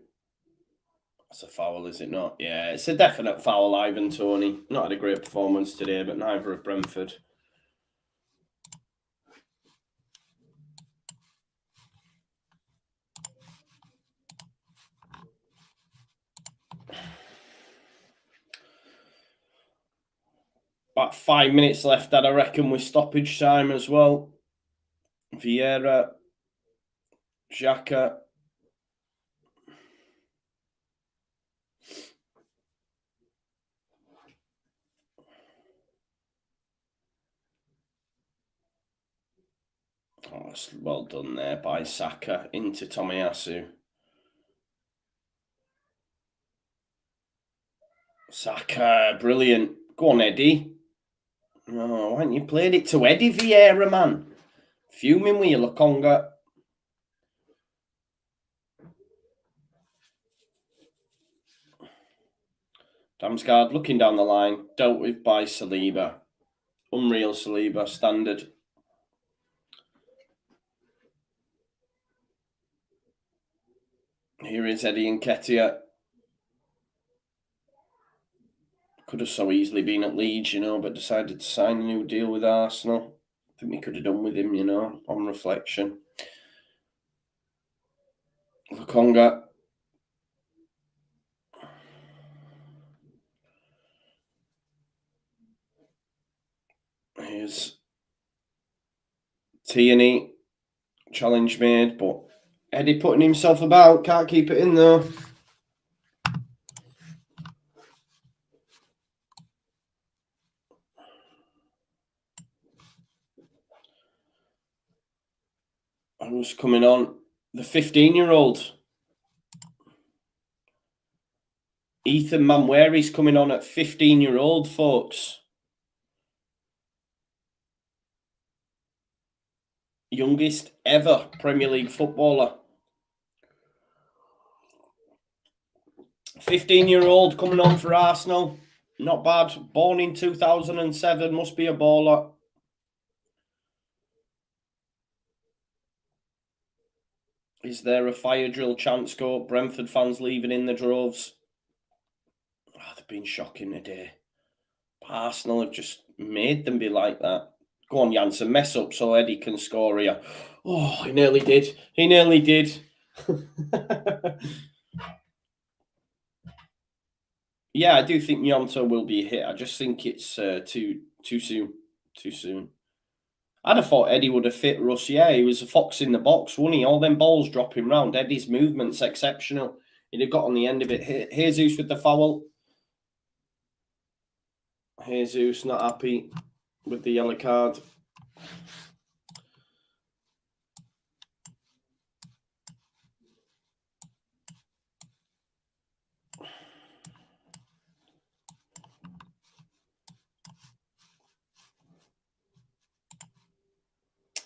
That's a foul, is it not? Yeah, it's a definite foul, Ivan Toney. Not had a great performance today, but neither of Brentford. About 5 minutes left, I reckon, with stoppage time as well. Vieira, Xhaka. Oh, that's well done there by Saka into Tomiyasu. Saka, brilliant. Go on, Eddie. Oh, why haven't you played it to Eddie Vieira, man? Fuming with you, Lokonga. Damsgaard looking down the line. Dealt with by Saliba. Unreal Saliba, standard. Here is Eddie Nketiah. Could have so easily been at Leeds, you know, but decided to sign a new deal with Arsenal. I think we could have done with him, you know, on reflection. Lokonga. Here's Tierney. Challenge made, but Eddie putting himself about. Can't keep it in, though. Who's coming on? The 15-year-old. Ethan Manweri's coming on at 15-year-old, folks. Youngest ever Premier League footballer. 15-year-old coming on for Arsenal. Not bad. Born in 2007. Must be a baller. Is there a fire drill chance go? Brentford fans leaving in the droves. Oh, they've been shocking today. Arsenal have just made them be like that. Go on, Janssen, mess up so Eddie can score here. Oh, he nearly did. He nearly did. Yeah, I do think Nyonto will be a hit. I just think it's too soon. Too soon. I'd have thought Eddie would have fit Russ. Yeah, he was a fox in the box, wasn't he? All them balls dropping round. Eddie's movement's exceptional. He'd have got on the end of it. Jesus with the foul. Jesus not happy with the yellow card.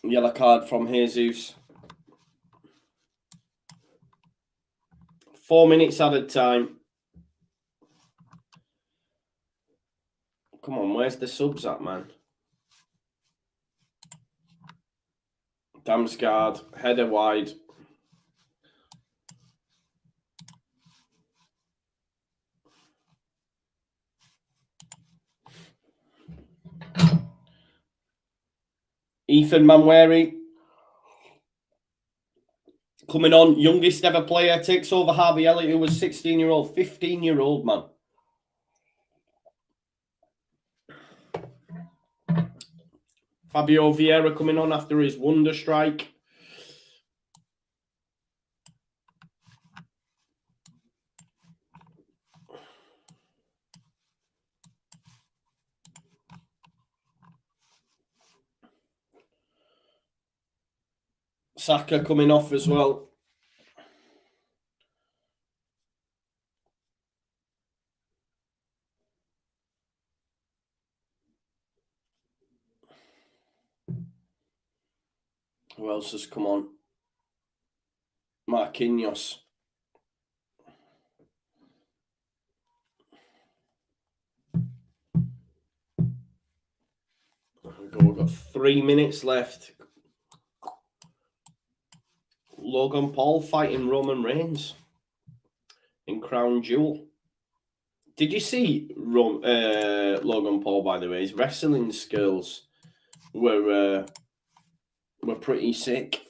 Yellow card from Jesus. 4 minutes added time. Come on, where's the subs at, man? Damsgaard, header wide. Ethan Manweri coming on, youngest ever player, takes over Harvey Elliott, who was 16-year-old, 15-year-old man. Fabio Vieira coming on after his wonder strike. Saka coming off as well. Who else has come on? Marquinhos. We've got 3 minutes left. Logan Paul fighting Roman Reigns in Crown Jewel. Did you see Logan Paul, by the way? His wrestling skills were pretty sick.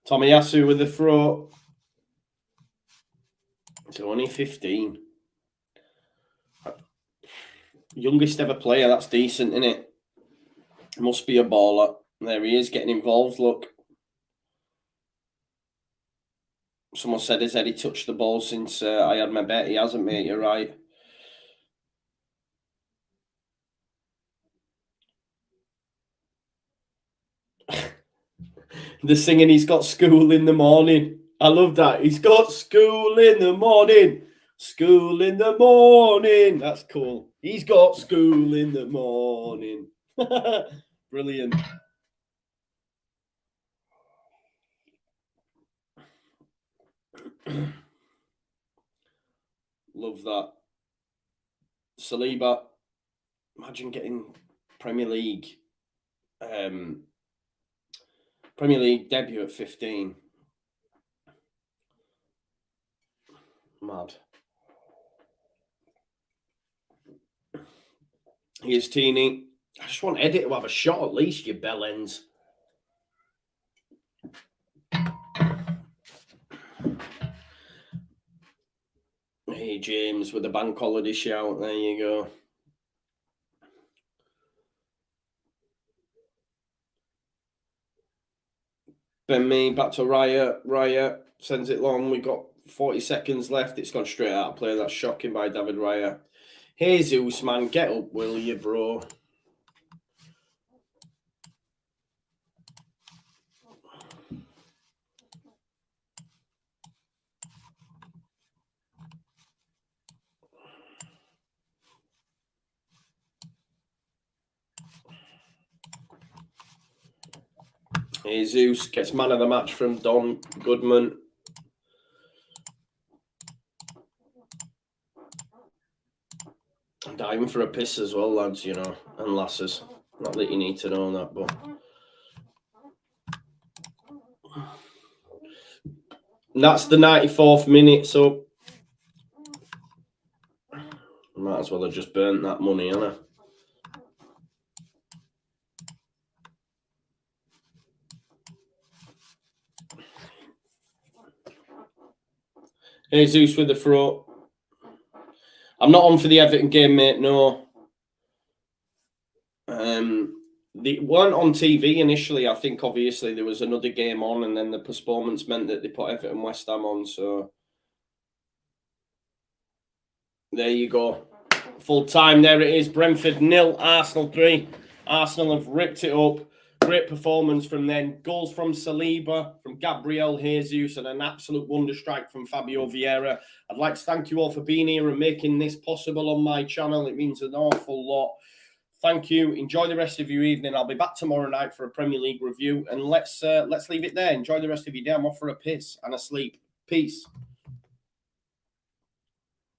Tomiyasu with the throw. He's only 15. Youngest ever player. That's decent, isn't it? Must be a baller. There he is, getting involved. Look. Someone said, has Eddie touched the ball since I had my bet? He hasn't, mate. You're right. The singing, he's got school in the morning. I love that. He's got school in the morning. School in the morning. That's cool. He's got school in the morning. Brilliant. Love that. Saliba. Imagine getting Premier League debut at 15. Mad. Here's Teeny. I just want Eddie to have a shot at least, you bellends. Hey, James, with the bank holiday shout. There you go. Ben Me back to Raya. Raya sends it long. We've got 40 seconds left. It's gone straight out of play. That's shocking by David Raya. Hey, Zeus, man. Get up, will you, bro? Jesus gets man of the match from Don Goodman. I'm diving for a piss as well, lads, you know, and lasses. Not that you need to know that, but... And that's the 94th minute, so... Might as well have just burnt that money, innit? Jesus with the throw. I'm not on for the Everton game, mate, no. They weren't on TV initially. I think, obviously, there was another game on, and then the postponements meant that they put Everton West Ham on, so... There you go. Full time, there it is. Brentford 0, Arsenal 3. Arsenal have ripped it up. Great performance from them. Goals from Saliba, from Gabriel Jesus, and an absolute wonder strike from Fabio Vieira. I'd like to thank you all for being here and making this possible on my channel. It means an awful lot. Thank you. Enjoy the rest of your evening. I'll be back tomorrow night for a Premier League review, and let's leave it there. Enjoy the rest of your day. I'm off for a piss and a sleep. Peace.